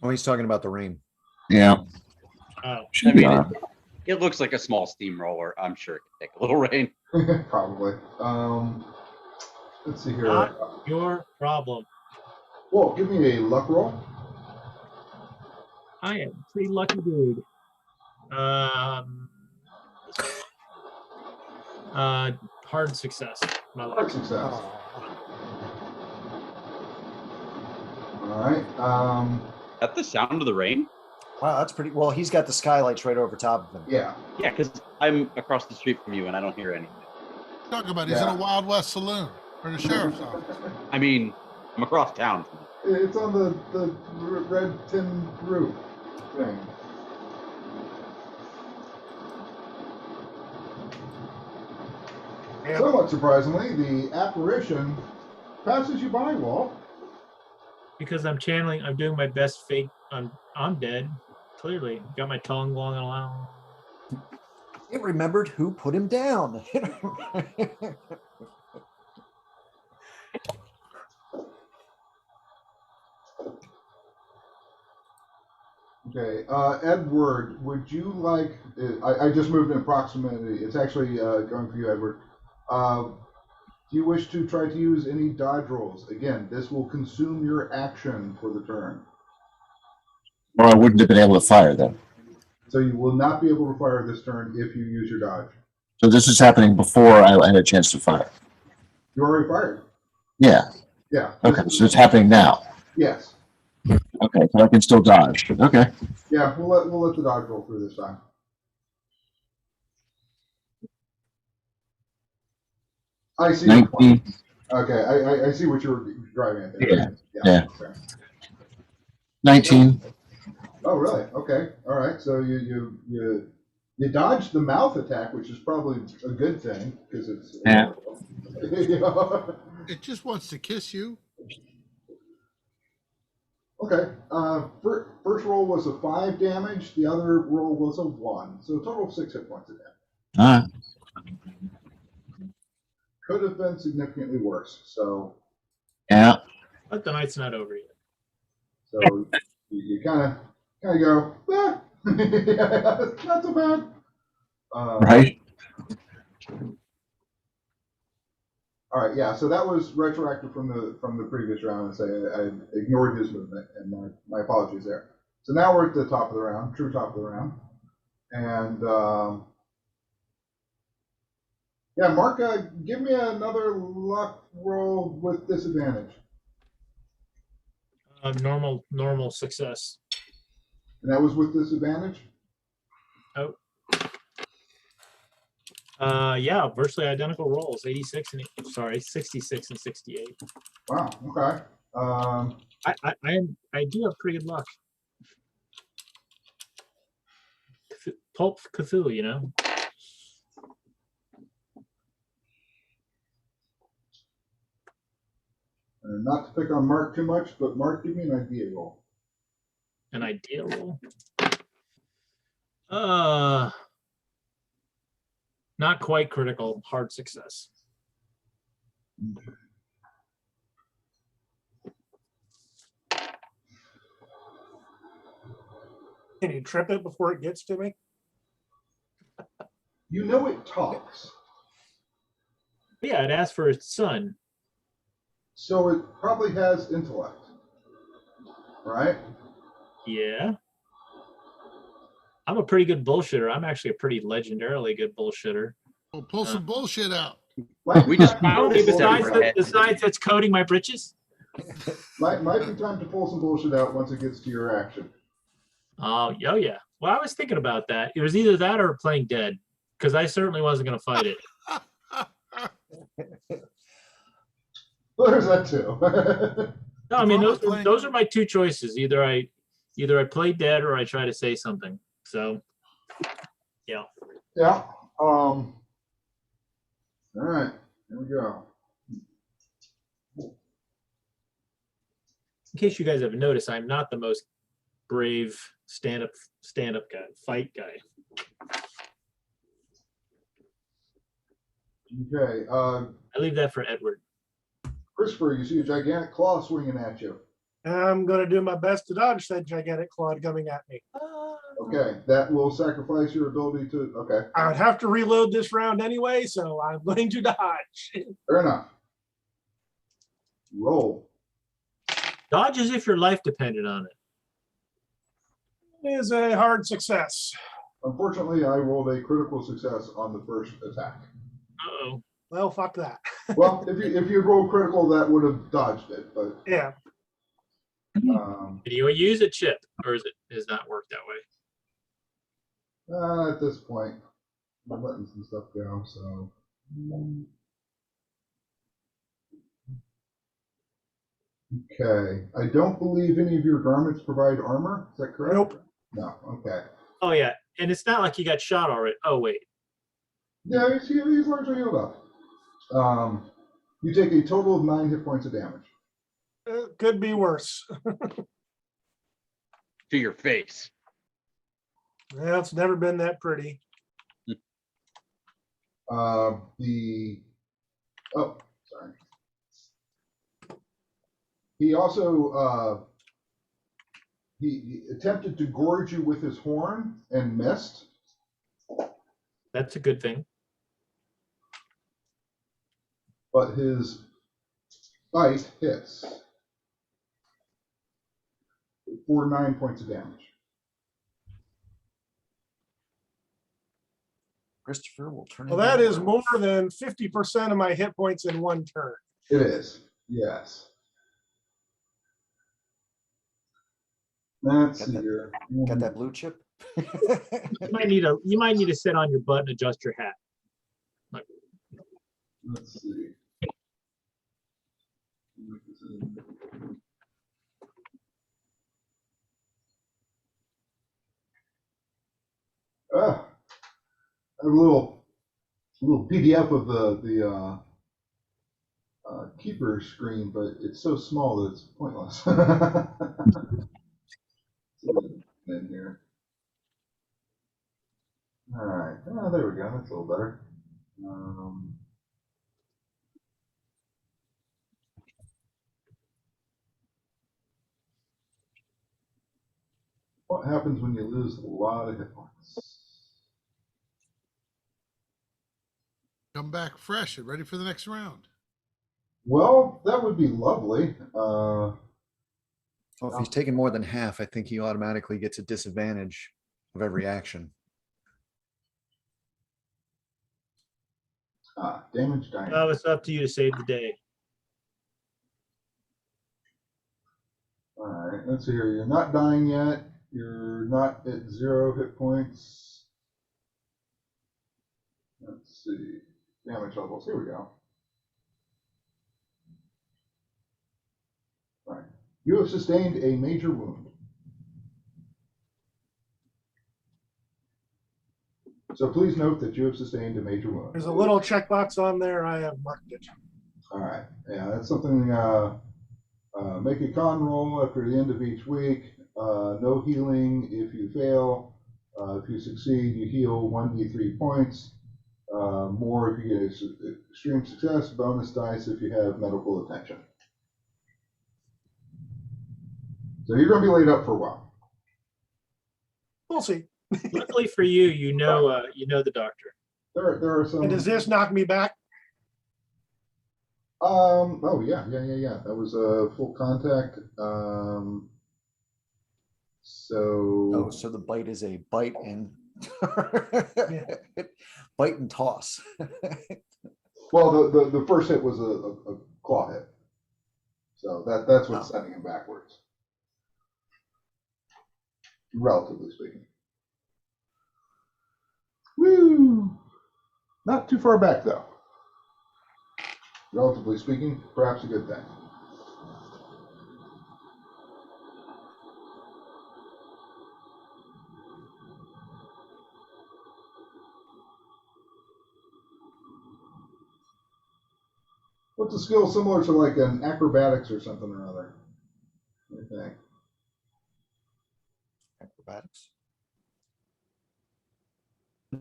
Oh, he's talking about the rain. Yeah. Oh, I mean, it looks like a small steamroller. I'm sure it can take a little rain. Probably. Let's see here. not your problem. Well, give me a luck roll. I am a pretty lucky dude. Hard success. My luck. Hard success. All right. At the sound of the rain? Wow, that's pretty. Well, he's got the skylights right over top of him. Yeah. Yeah, because I'm across the street from you and I don't hear anything. Talk about he's in a Wild West saloon or the sheriff's office. I mean, I'm across town. It's on the red tin roof thing. Yeah. Somewhat surprisingly, the apparition passes you by, Walt. Because I'm channeling. I'm doing my best fake. I'm dead. Clearly, got my tongue long and long. It remembered who put him down. Okay, Edward, would you like? I just moved in proximity. It's actually going for you, Edward. Do you wish to try to use any dodge rolls? Again, this will consume your action for the turn. Or I wouldn't have been able to fire them. So you will not be able to fire this turn if you use your dodge. So this is happening before I had a chance to fire. You already fired. Yeah. Yeah. Okay, so it's happening now. Yes. Okay, so I can still dodge. Okay. Yeah, we'll let the dodge roll through this time. I see. 19. Okay, I see what you're driving at there. Yeah. Okay. 19. Oh, really? Okay. All right. So you dodged the mouth attack, which is probably a good thing because it's. Yeah. You know? It just wants to kiss you. Okay. First roll was a 5 damage. The other roll was a 1. So a total of 6 hit points of damage. All right. Could have been significantly worse. So. Yeah. But the night's not over yet. So you kind of go, not so bad. Right? All right, yeah. So that was retroactive from the previous round, and say I ignored his movement, and my apologies there. So now we're at the top of the round, true top of the round, and yeah, Mark, give me another luck roll with disadvantage, Normal success. and that was with disadvantage. Yeah, virtually identical rolls. 66 and 68. Wow. Okay. I do have pretty good luck. Pulp Cthulhu, you know. Not to pick on Mark too much, but Mark, give me an idea roll. An idea roll. Not quite critical. Hard success. Can you trip it before it gets to me? You know it talks, Yeah, it asked for its son. so it probably has intellect, right? Yeah. I'm a pretty good bullshitter. I'm actually a pretty legendarily good bullshitter. Well, pull some bullshit out. We just- Okay, Besides besides that's coating my britches. Might be time to pull some bullshit out once it gets to your action. Oh yeah. Well, I was thinking about that. It was either that or playing dead, because I certainly wasn't going to fight it. Well, there's that too. No, I mean Probably those are my two choices. Either I play dead or I try to say something. So, yeah. Yeah. All right. Here we go. In case you guys haven't noticed, I'm not the most brave stand-up guy, fight guy. Okay. I leave that for Edward. Christopher, you see a gigantic claw swinging at you. I'm going to do my best to dodge that gigantic claw coming at me. Okay. That will sacrifice your ability to. Okay. I would have to reload this round anyway, so I'm going to dodge. Fair enough. Roll. Dodge as if your life depended on it. It is a hard success. Unfortunately, I rolled a critical success on the first attack. Uh-oh. Well, fuck that. Well, if you rolled critical, that would have dodged it. But Yeah. Did you use a chip, or has not worked that way? At this point, I'm letting some stuff go. So. Okay. I don't believe any of your garments provide armor. Is that correct? Nope. No. Okay. Oh yeah, and it's not like you got shot already. Oh wait. Yeah, he's largely healed up. You take a total of 9 hit points of damage. It could be worse. To your face. Well, it's never been that pretty. Oh, sorry. He also he attempted to gorge you with his horn and missed. That's a good thing. But his bite hits for 9 points of damage. Christopher will turn. Well, that is more than 50% of my hit points in one turn. It is, yes. Let's see here. Got that blue chip? You might need to sit on your butt and adjust your hat. Let's see. I have a little PDF of the keeper screen, but it's so small that it's pointless. In here. All right. Oh, there we go. That's a little better. What happens when you lose a lot of hit points? come back fresh and ready for the next round. Well, that would be lovely. Well, if he's taken more than half, I think he automatically gets a disadvantage of every action. Damage dying. Well, it's up to you to save the day. All right, let's see here. You're not dying yet. You're not at 0 hit points. Let's see. Damage levels. Here we go. All right. You have sustained a major wound. So please note that you have sustained a major wound. There's a little checkbox on there. I have marked it. All right. Yeah, that's something. Make a con roll after the end of each week. No healing if you fail. If you succeed, you heal 1d3 points. More if you get extreme success. Bonus dice if you have medical attention. So you're going to be laid up for a while. We'll see. Luckily for you, you know the doctor. There are some. And does this knock me back? Oh yeah. That was a full contact. Oh, so the bite is a bite and bite and toss. Well, the first hit was a claw hit, so that's what's sending him backwards, relatively speaking. Woo! Not too far back though. Relatively speaking, perhaps a good thing. What's a skill similar to like an acrobatics or something or other? What do you think? Acrobatics.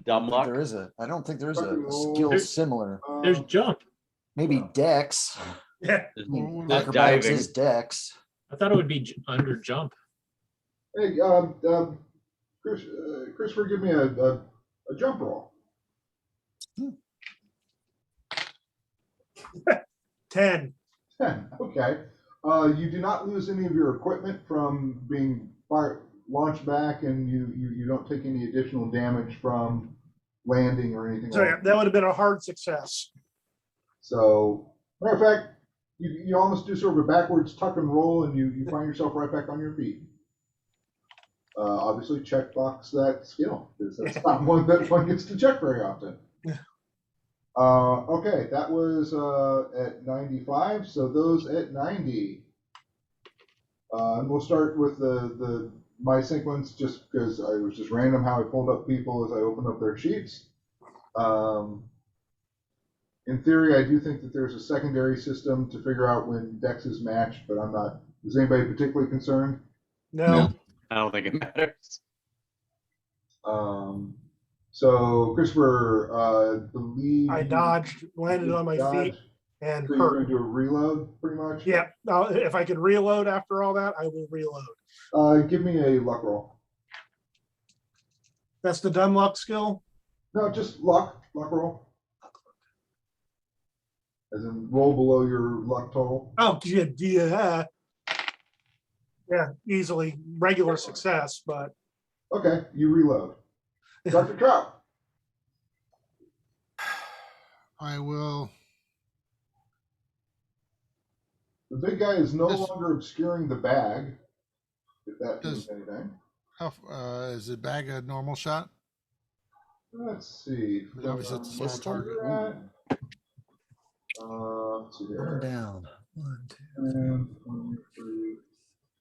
Dumb luck. There is a. I don't think there is a Roll. skill There's- similar. There's jump. Maybe Dex. Yeah. I mean, There's acrobatics diving. is Dex. I thought it would be under jump. Hey, Christopher, give me a jump roll. 10. 10. Okay. You do not lose any of your equipment from being launched back, and you don't take any additional damage from landing or anything. So yeah, that would have been a hard success. So, matter of fact, you almost do sort of a backwards tuck and roll, and you find yourself right back on your feet. Obviously, checkbox that skill, because that's not one that one gets to check very often. Okay, that was at 95. So those at 90, and we'll start with my sequence, just because I was just random how I pulled up people as I opened up their sheets. In theory, I do think that there's a secondary system to figure out when Dex is matched, but I'm not. Is anybody particularly concerned? No. I don't think it matters. So Christopher, believe I dodged, landed on my feet, and So you're going hurt. to do a reload, pretty much. Yeah. If I could reload after all that, I will reload. Give me a luck roll. That's the dumb luck skill. No, just luck roll. As in roll below your luck total. Oh, yeah. Yeah, easily regular success, but Okay, you reload. Dr. Trout. I will. The big guy is no This- longer obscuring the bag, if that means Does- anything. How is the bag a normal shot? Let's see. Obviously, it's a small Where target. you're at. Let's see One here. down. 1, 2. 10, 20, 30.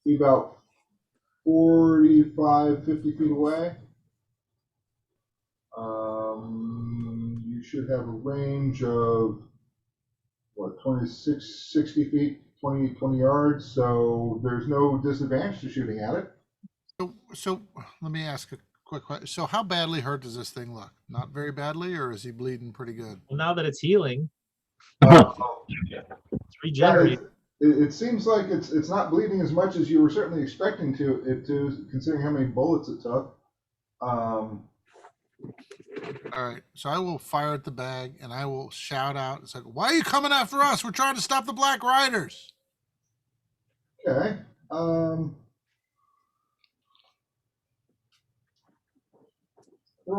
Be about 45, 50 feet away. You should have a range of, what, 26, 60 feet, 20 yards. So there's no disadvantage to shooting at it. So let me ask a quick question. So how badly hurt does this thing look? Not very badly, or is he bleeding pretty good? Well, now that it's healing, Uh, it's regenerating. it seems like it's not bleeding as much as you were certainly expecting it to, considering how many bullets it took. All right. So I will fire at the bag and I will shout out. It's like, why are you coming after us? We're trying to stop the Black Riders. Okay. Roll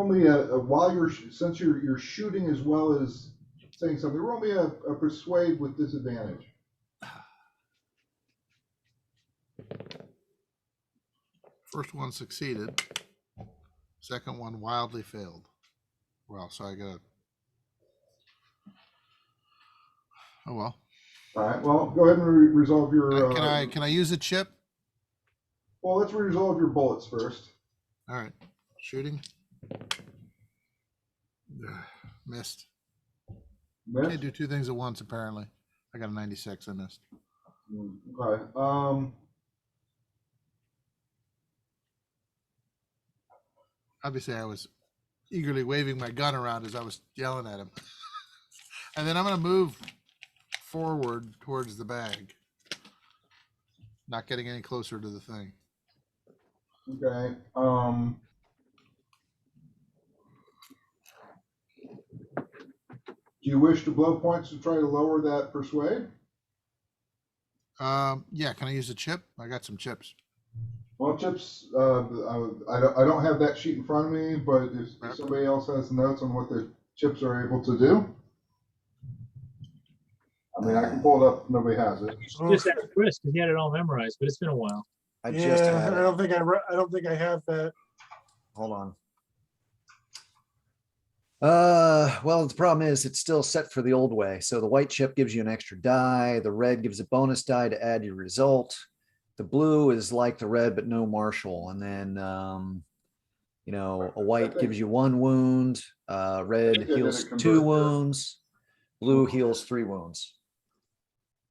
me while since you're shooting as well as saying something. Roll me a persuade with disadvantage. First one succeeded. Second one wildly failed. Well, so I got. Oh well. All right. Well, go ahead and resolve your. Can I use a chip? Well, let's resolve your bullets first. All right. Shooting. Missed. Missed? Can't do two things at once, apparently. I got a 96. I missed. Okay. Obviously, I was eagerly waving my gun around as I was yelling at him. And then I'm going to move forward towards the bag. Not getting any closer to the thing. Okay. Do you wish to blow points to try to lower that persuade? Yeah, can I use a chip? I got some chips. Well, chips. I don't have that sheet in front of me, but if somebody else has notes on what the chips are able to do, I mean, I can pull it up. If nobody has it. Just ask Chris because he had it all memorized, but it's been a while. I just had I it. don't think I don't think I have that. Hold on. Well, the problem is it's still set for the old way. So the white chip gives you an extra die. The red gives a bonus die to add your result. The blue is like the red, but no marshal. And then, a white gives you 1 wound. Red heals 2 wounds. Blue heals 3 wounds.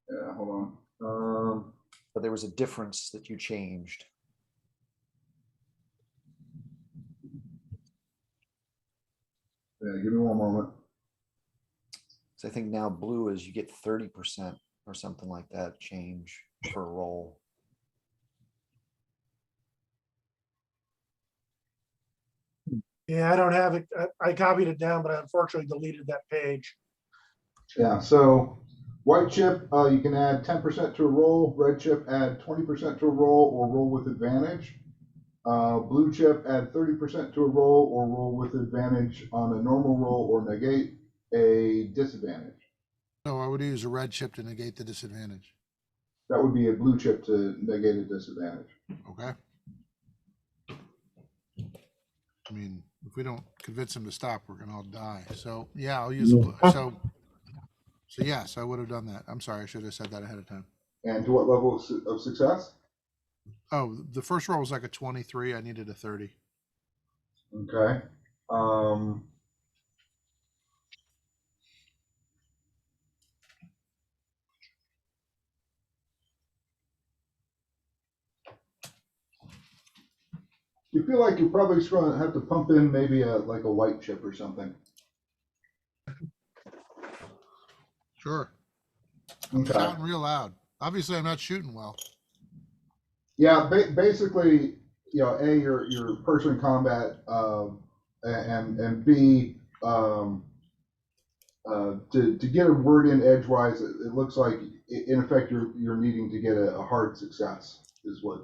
Yeah, hold on. But there was a difference that you changed. Yeah, give me one moment. So I think now blue is you get 30% or something like that change for a roll. Yeah, I don't have it. I copied it down, but I unfortunately deleted that page. Yeah, so white chip, you can add 10% to a roll. Red chip, add 20% to a roll or roll with advantage. Blue chip, add 30% to a roll or roll with advantage on a normal roll or negate a disadvantage. No, I would use a red chip to negate the disadvantage. That would be a blue chip to negate a disadvantage. Okay. I mean, if we don't convince him to stop, we're gonna all die. So yeah, I'll use so yes, I would have done that. I'm sorry, I should have said that ahead of time. And to what level of success? Oh, the first roll was like a 23. I needed a 30. Okay. You feel like you're probably just going to have to pump in maybe like a white chip or something. Sure. I'm Okay. shouting real loud. Obviously, I'm not shooting well. Yeah, basically, you're person in combat, and B, to get a word in edgewise, it looks like in effect you're needing to get a hard success is what.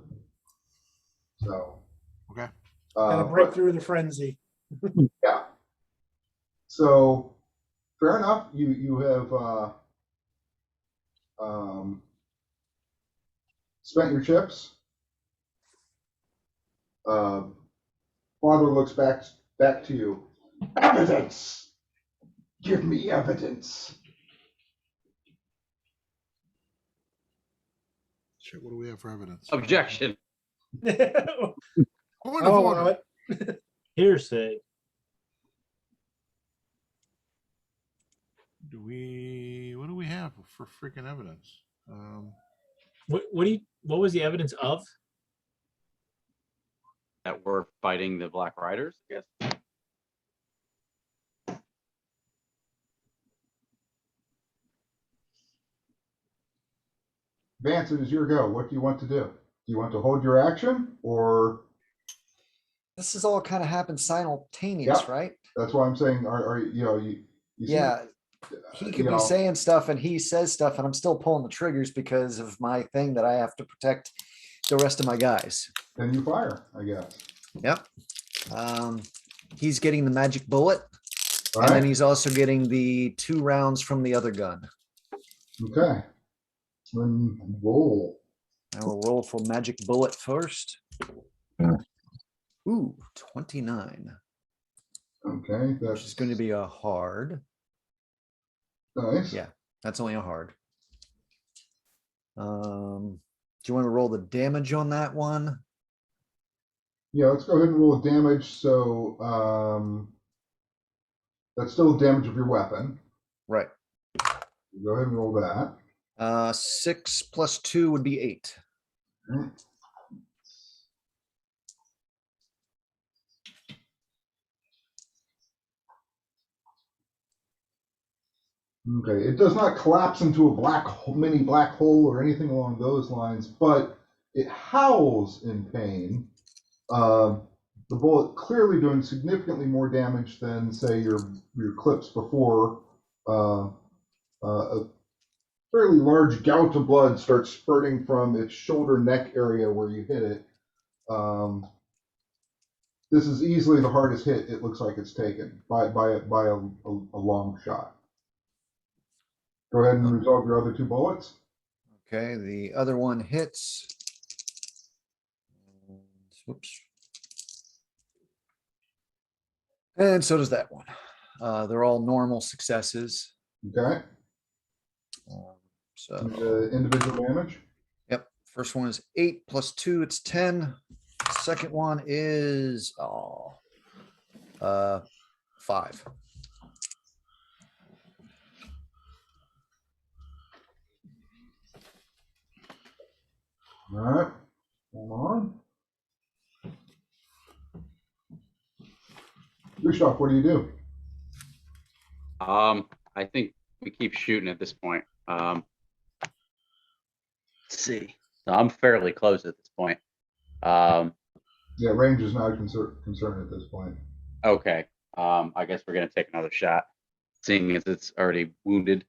So. Okay. Gotta break through the frenzy. Yeah. So, fair enough. You have spent your chips. Father looks back to you. Evidence. Give me evidence. Shit, what do we have for evidence? Objection. Point of Oh, order. Hearsay. What do we have for freaking evidence? What was the evidence of? That we're fighting the Black Riders, I guess. Vance, it is your go. What do you want to do? Do you want to hold your action or? This has all kind of happened simultaneous, Yep. right? That's why I'm saying, are you see, Yeah. He could be saying stuff and he says stuff, and I'm still pulling the triggers because of my thing that I have to protect the rest of my guys. then you fire, I guess. Yep. He's getting the magic bullet, All and then right. he's also getting the 2 rounds from the other gun. Okay. Then roll. I will roll for magic bullet first. Yeah. Ooh, 29. Okay, Which that's is going to be a hard. nice. Yeah, that's only a hard. Do you want to roll the damage on that one? Yeah, let's go ahead and roll damage. So that's still damage of your weapon. Right. Go ahead and roll that. 6 plus 2 would be 8. Okay, it does not collapse into a mini black hole or anything along those lines, but it howls in pain. The bullet clearly doing significantly more damage than, say, your clips before. A fairly large gout of blood starts spurting from its shoulder neck area where you hit it. This is easily the hardest hit it looks like it's taken by a long shot. Go ahead and resolve your other 2 bullets. Okay, the other one hits. Oops. And so does that one. They're all normal successes. Okay. So, Individual damage. yep. First one is 8 plus 2, it's 10. Second one is 5. All right. Hold on. Gustav, what do you do? I think we keep shooting at this point. Let's see. So I'm fairly close at this point. Yeah, range is not a concern at this point. Okay. I guess we're gonna take another shot, seeing as it's already wounded.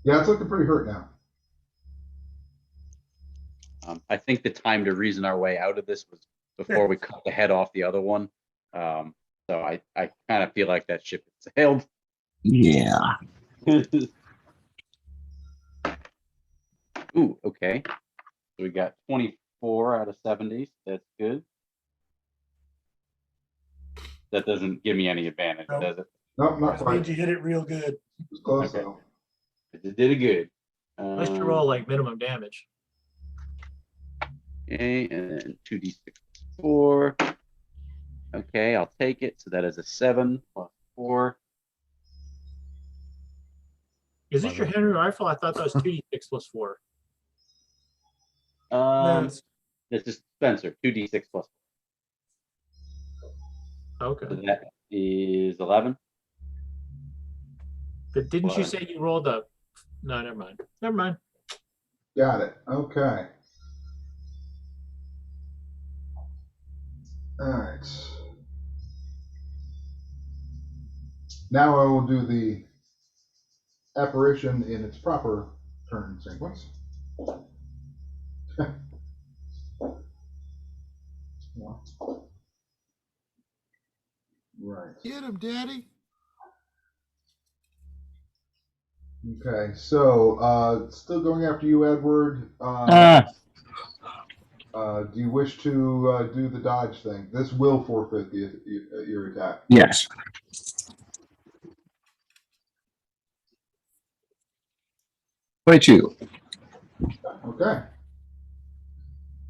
Yeah, it's looking pretty hurt now. I think the time to reason our way out of this was before we cut the head off the other one. So I kind of feel like that ship has sailed. Yeah. Ooh, okay. So we got 24 out of 70. That's good. That doesn't give me any advantage, Nope. does it? Nope, not That means quite. you hit it real good. It's close Okay. though. It did it good. Unless you roll like minimum damage. Okay, and then 2d6 4. Okay, I'll take it. So that is a 7 plus 4. Is this your Henry rifle? I thought that was 2d6 plus 4. This is Spencer, 2d6 plus 4. Okay. So that is 11. But didn't you What? say you rolled a? No, never mind. Never mind. Got it. Okay. All right. Now I will do the apparition in its proper turn sequence. Right. Get him, Daddy. Okay, so still going after you, Edward. Do you wish to do the dodge thing? This will forfeit your attack. Yes. Play 2. Okay.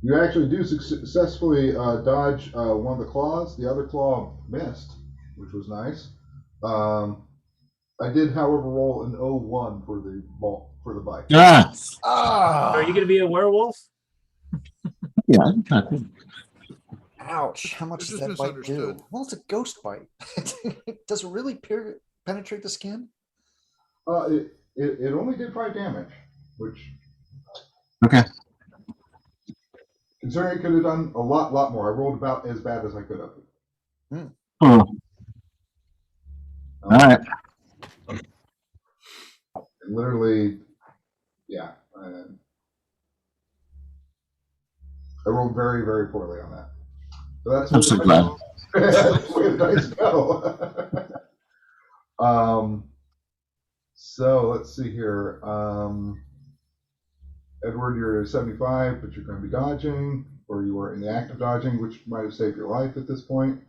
You actually do successfully dodge one of the claws. The other claw missed, which was nice. I did, however, roll an 01 for the ball for the bite. Are you going to be a werewolf? Yeah, I can type in. Ouch. How much This does is that bite do? misunderstood. Well, it's a ghost bite. Does it really penetrate the skin? It only did 5 damage, which Okay. Considering I could have done a lot more. I rolled about as bad as I could have. Oh, all right. Literally, yeah. I rolled very, very poorly on that. So that's I'm so where glad. that's where the dice go. So let's see here. Edward, you're 75, but you're going to be dodging, or you are in the act of dodging, which might have saved your life at this point.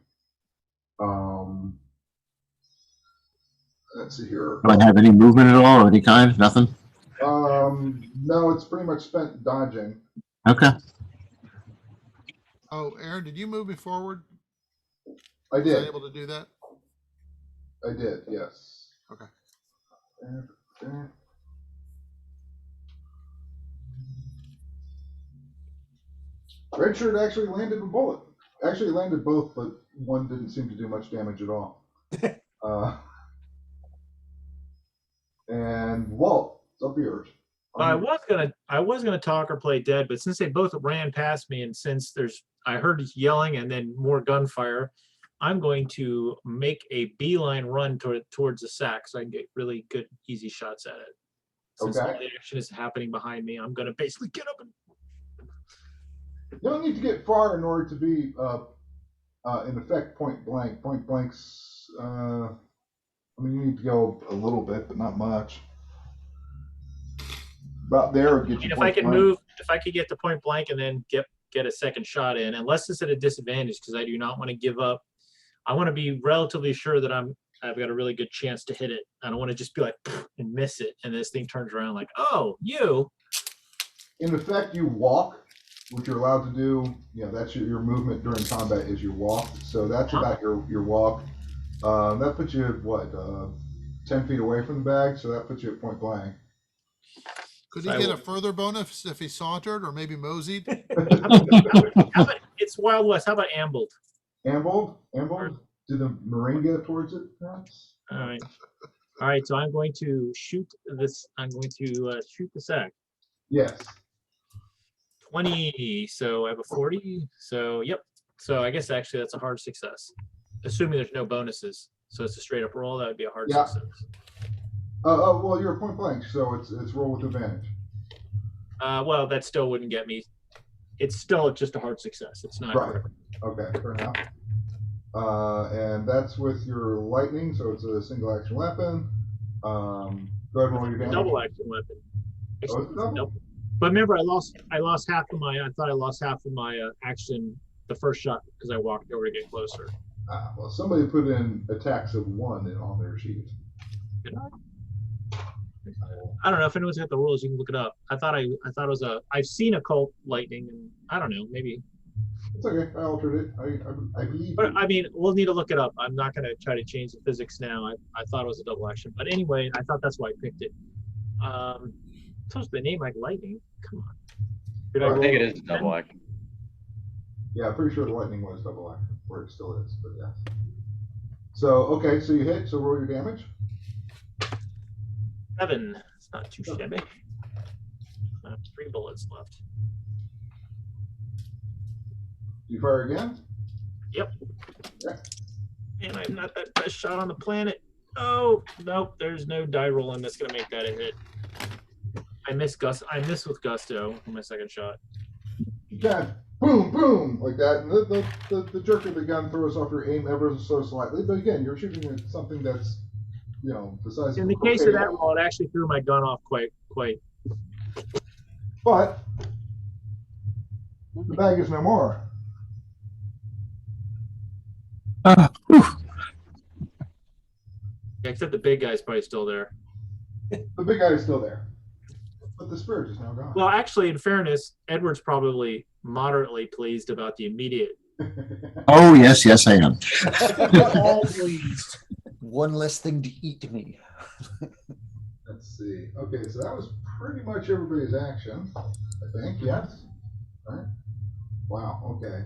Let's see here. Do I have any movement at all, or any kind? Nothing. No, it's pretty much spent dodging. Okay. Oh, Aaron, did you move me forward? I Was I did. able to do that? I did. Yes. Okay. Okay. Red shirt actually landed a bullet. Actually landed both, but one didn't seem to do much damage at all. And Walt, it's up yours. I was gonna talk or play dead, but since they both ran past me, and since I heard yelling and then more gunfire, I'm going to make a beeline run towards the sack so I can get really good, easy shots at it. Since all the action is happening behind me, I'm gonna basically get up and. You don't need to get far in order to be, in effect, point blank. Point blank's, I mean, you need to go a little bit, but not much. About there would get you. If I can move, if I could get to point blank and then get a second shot in, unless it's at a disadvantage, because I do not want to give up. I want to be relatively sure that I've got a really good chance to hit it. I don't want to just be like and miss it, and this thing turns around like, oh, you. In effect, you walk, which you're allowed to do. You know, that's your movement during combat is your walk. So that's about your walk. That puts you at what, 10 feet away from the bag. So that puts you at point blank. Could he get a further bonus if he sauntered or maybe moseyed? How about, it's Wild West. How about ambled? Ambled? Did the Marine get towards it, perhaps? All right. So I'm going to shoot this. I'm going to shoot the sack. Yes. 20. So I have a 40. So yep. So I guess actually that's a hard success, assuming there's no bonuses. So it's a straight up roll. That would be a hard success. Well, you're point blank, so it's roll with advantage. Well, that still wouldn't get me. It's still just a hard success. It's not. Right. Okay, fair enough. And that's with your lightning, so it's a single action weapon. Go ahead and roll your damage. Double action weapon. Oh, it's double? But remember, I lost half of my. I thought I lost half of my action the first shot because I walked over to get closer. Well, somebody put in attacks of 1 on their sheet. Did I? I don't know if anyone's got the rules. You can look it up. I thought it was I've seen occult lightning, and I don't know. Maybe. It's okay. I altered it. I believe. But I mean, we'll need to look it up. I'm not going to try to change the physics now. I thought it was a double action, but anyway, I thought that's why I picked it. Supposed to be named like lightning. Come on. Did I think it is double action. Yeah, I'm pretty sure the lightning was double action, or it still is, but yeah. So okay, so you hit. So roll your damage. 7. It's not too shabby. I have 3 bullets left. You fire again? Yep. Yeah. And I'm not that best shot on the planet. Oh, nope. There's no die rolling that's going to make that a hit. I miss with gusto on my second shot. You can boom, boom, like that. And the jerk of the gun throws off your aim ever so slightly. But again, you're shooting at something that's, you know, the size In of the case of that roll, it actually threw my gun off quite. But the bag is no more. Yeah, except the big guy's probably still there. The big guy is still there. But the spirit is now gone. Well, actually, in fairness, Edward's probably moderately pleased about the immediate. Oh, yes, I am. All pleased. One less thing to eat me. Let's see. Okay, so that was pretty much everybody's action, I think. Yes? All right. Wow, okay.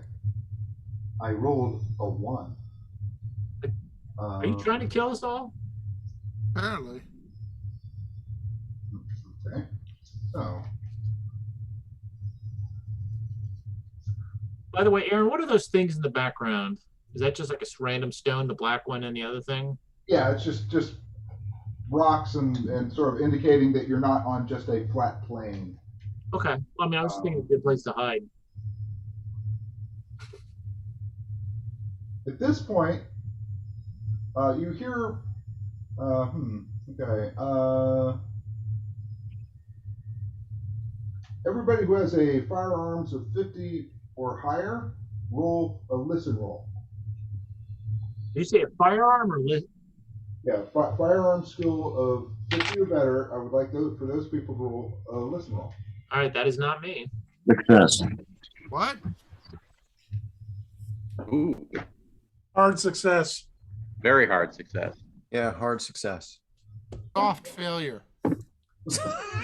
I rolled a 1. Are you trying to kill us all? Apparently. Okay. So By the way, Aaron, what are those things in the background? Is that just like a random stone, the black one and the other thing? Yeah, it's just rocks and sort of indicating that you're not on just a flat plane. Okay. Well, I mean, I was just thinking a good place to hide. At this point, you hear, okay, everybody who has a firearms of 50 or higher, roll a listen roll. Did you say a firearm or Yeah, firearm skill of 50 or better. I would like for those people to roll a listen roll. All right, that is not me. Success. What? Ooh, Hard success. very hard success. Yeah, hard success. Soft failure.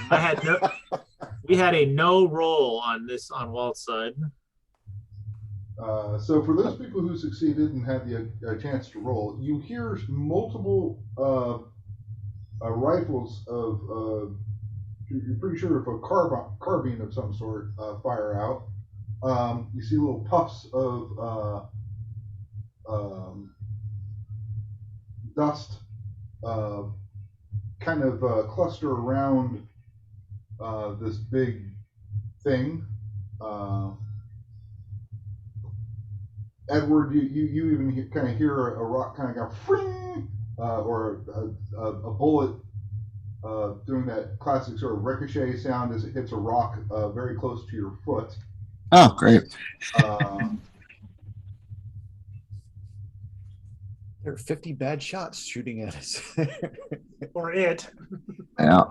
I had no. We had a no roll on Walt's side. So for those people who succeeded and had the chance to roll, you hear multiple rifles of, you're pretty sure of a carbine of some sort fire out. You see little puffs of dust kind of cluster around this big thing. Edward, you even kind of hear a rock kind of go fring, or a bullet doing that classic sort of ricochet sound as it hits a rock very close to your foot. Oh, great. There are 50 bad shots shooting at us. Or it. Yeah.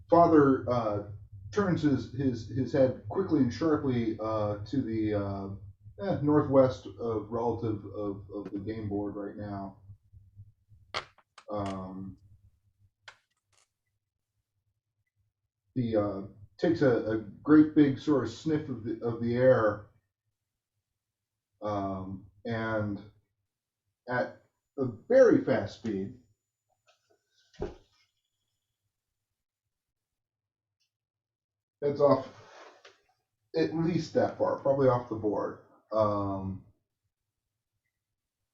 Father turns his head quickly and sharply to the northwest relative of the game board right now. He takes a great big sort of sniff of the air, and at a very fast speed, heads off at least that far, probably off the board.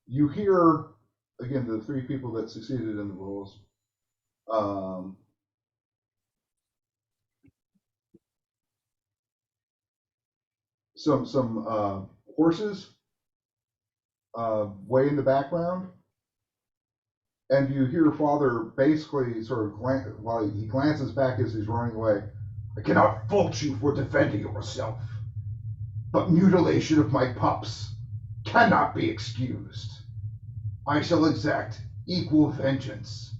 You hear, again, the three people that succeeded in the rolls. Some horses way in the background, and you hear Father basically sort of while he glances back as he's running away. I cannot fault you for defending yourself, but mutilation of my pups cannot be excused. I shall exact equal vengeance.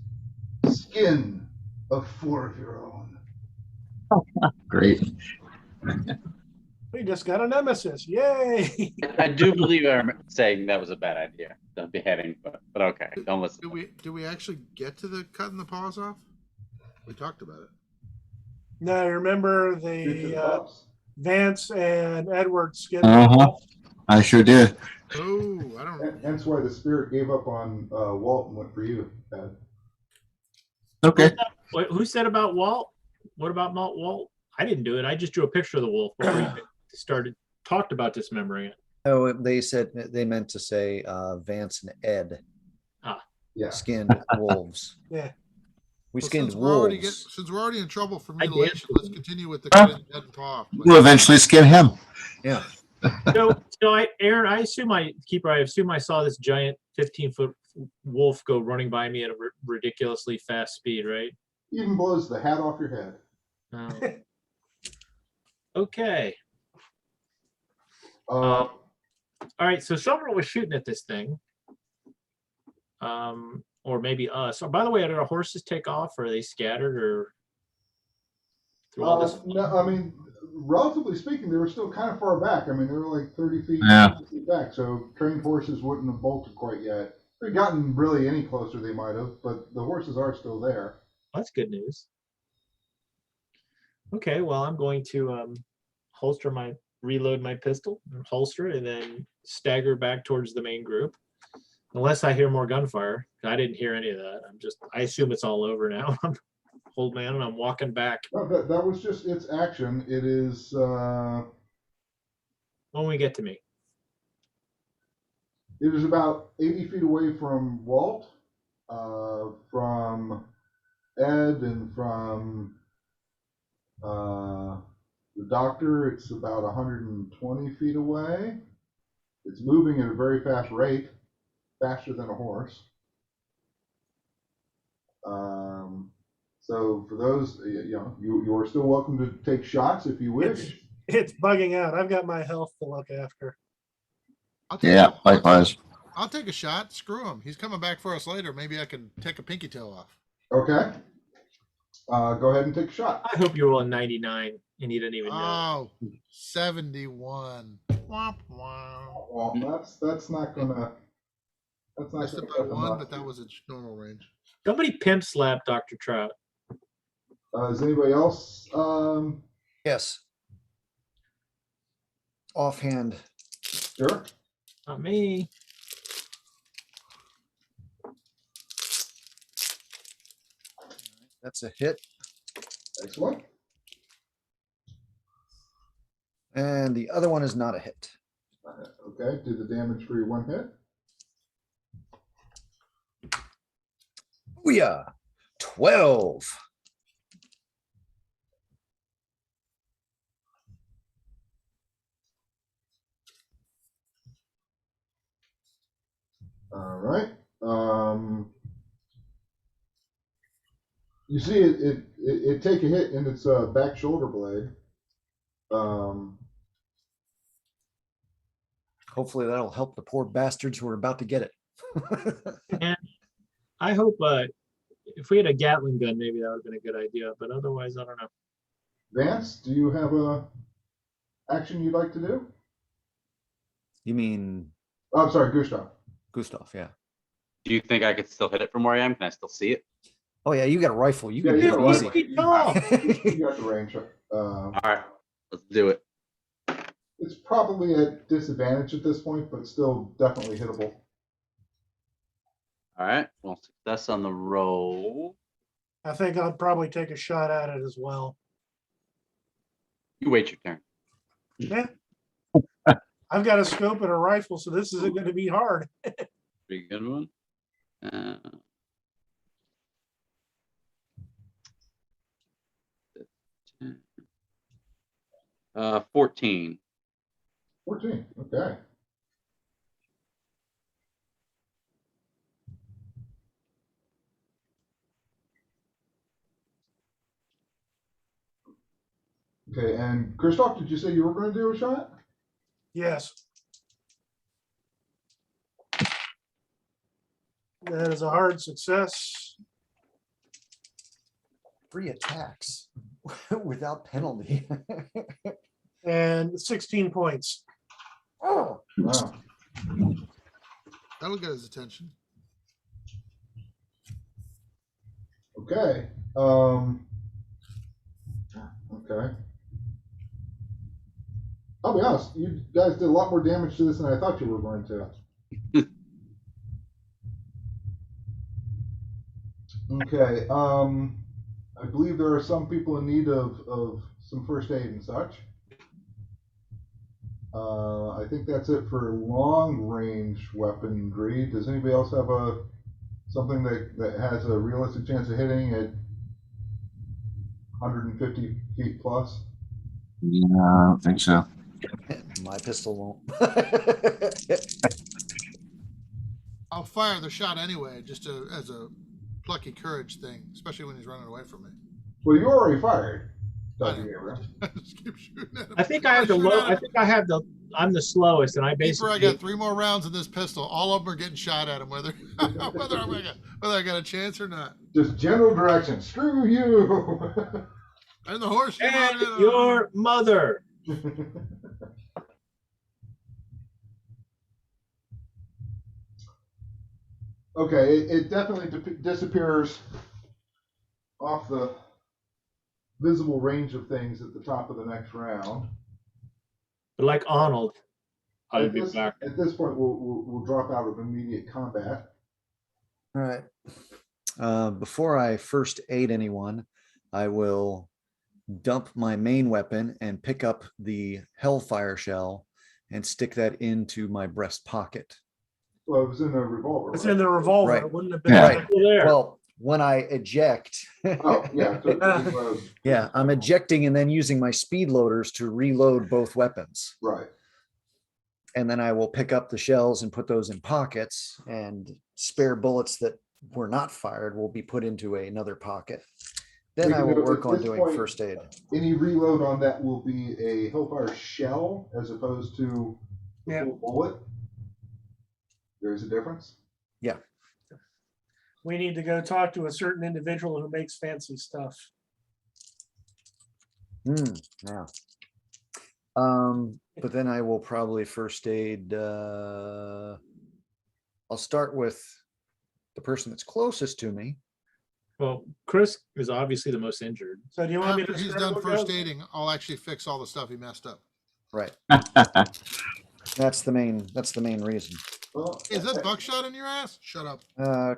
Skin of 4 of your own. Great. We just got a nemesis. Yay. I do believe I'm saying that was a bad idea, the beheading, but okay, don't listen. Do we actually get to the cutting the paws off? We talked about it. Now, remember Shoot to the the pups. Vance and Edward skid. I sure did. Oh, I don't. Hence why the spirit gave up on Walt and went for you, Ed. Okay. Wait, who said about Walt? What about Walt? I didn't do it. I just drew a picture of the wolf before you talked about dismembering it. Oh, they said they meant to say Vance and Ed Yeah. skinned wolves. Yeah. We Well, skinned since we're wolves. already in trouble for I did. mutilation, let's continue with the cutting head and paw. please. We'll eventually skin him. Yeah. So Aaron, I assume I saw this giant 15-foot wolf go running by me at a ridiculously fast speed, right? Even blows the hat off your head. Okay. Uh, All right, so someone was shooting at this thing. Or maybe us. Oh, by the way, did our horses take off, or are they scattered, or through all this? no, I mean, relatively speaking, they were still kind of far back. I mean, they were like 30 feet, Yeah. 50 feet back, so trained horses wouldn't have bolted quite yet. If they'd gotten really any closer, they might have, but the horses are still there. That's good news. Okay, well, I'm going to reload my pistol, holster it, and then stagger back towards the main group. Unless I hear more gunfire. I didn't hear any of that. I assume it's all over now. I'm old man and I'm walking back. No, that was just its action. It is. Well, when we get to me. It is about 80 feet away from Walt, from Ed, and from the doctor. It's about 120 feet away. It's moving at a very fast rate, faster than a horse. So for those, you are still welcome to take shots if you wish. It's bugging out. I've got my health to look after. Yeah, likewise. I'll take a shot. Screw him. He's coming back for us later. Maybe I can take a pinky tail off. Okay. Go ahead and take a shot. I hope you roll a 99 and you didn't even know. Oh, 71. Womp womp. Well, that's not gonna. That's not Missed gonna it by cut them one, off. but that was its normal range. Somebody pimp slap Dr. Trout. Is anybody else? Yes. Offhand. Sure. Not me. That's a hit. Excellent. And the other one is not a hit. Okay. Do the damage for your one hit. Booyah! 12. All right. You see it take a hit in its back shoulder blade. Hopefully that'll help the poor bastards who are about to get it. And I hope if we had a Gatling gun, maybe that would have been a good idea. But otherwise, I don't know. Vance, do you have a action you'd like to do? You mean Oh, I'm sorry, Gustav. Gustav, yeah. Do you think I could still hit it from where I am? Can I still see it? Oh yeah, you got a rifle. You Yeah, can you hit got a easy. rifle. Feet tall. You got the range. All right, let's do it. It's probably at disadvantage at this point, but still definitely hittable. All right, well, success on the roll. I think I'd probably take a shot at it as well. You wait your turn. Yeah. I've got a scope and a rifle, so this isn't going to be hard. Pretty good one. 14. 14. Okay. Okay, and Christoph, did you say you were going to do a shot? Yes. That is a hard success. 3 attacks without penalty. And 16 points. Oh, Wow. That'll get his attention. Okay. Okay. I'll be honest, you guys did a lot more damage to this than I thought you were going to. Okay. I believe there are some people in need of some first aid and such. I think that's it for long range weaponry. Does anybody else have something that has a realistic chance of hitting at 150 feet plus? Yeah, I don't think so. my pistol won't. I'll fire the shot anyway, just as a plucky courage thing, especially when he's running away from me. Well, you already fired, I Dr. know. Gabriel. Just keep shooting at him. I think I have the low. I think I'm the slowest, and I Keeper, basically. I got 3 more rounds in this pistol. All of them are getting shot at him, whether I got a chance or not. Just general direction. Screw you. And the horse. And your mother. Okay, it definitely disappears off the visible range of things at the top of the next round. But like Arnold, I'll be back. At this point, we'll drop out of immediate combat. All right. Before I first aid anyone, I will dump my main weapon and pick up the Hellfire shell and stick that into my breast pocket. Well, it was in a revolver. It's right? in the revolver. Right. It wouldn't have been. Yeah. Right. Still there. Well, when I eject, Oh, yeah. to reload. yeah, I'm ejecting and then using my speed loaders to reload both weapons. Right. And then I will pick up the shells and put those in pockets, and spare bullets that were not fired will be put into another pocket. Then I will work on doing first aid. Any reload on that will be a Hellfire shell as opposed to a Yeah. full bullet. There is a difference. Yeah. We need to go talk to a certain individual who makes fancy stuff. Yeah. But then I will probably first aid. I'll start with the person that's closest to me. Well, Chris is obviously the most injured. So do you want me After to he's start done with first those? aiding, I'll actually fix all the stuff he messed up. Right. That's the main reason. Well, Is that buckshot in your ass? Shut up.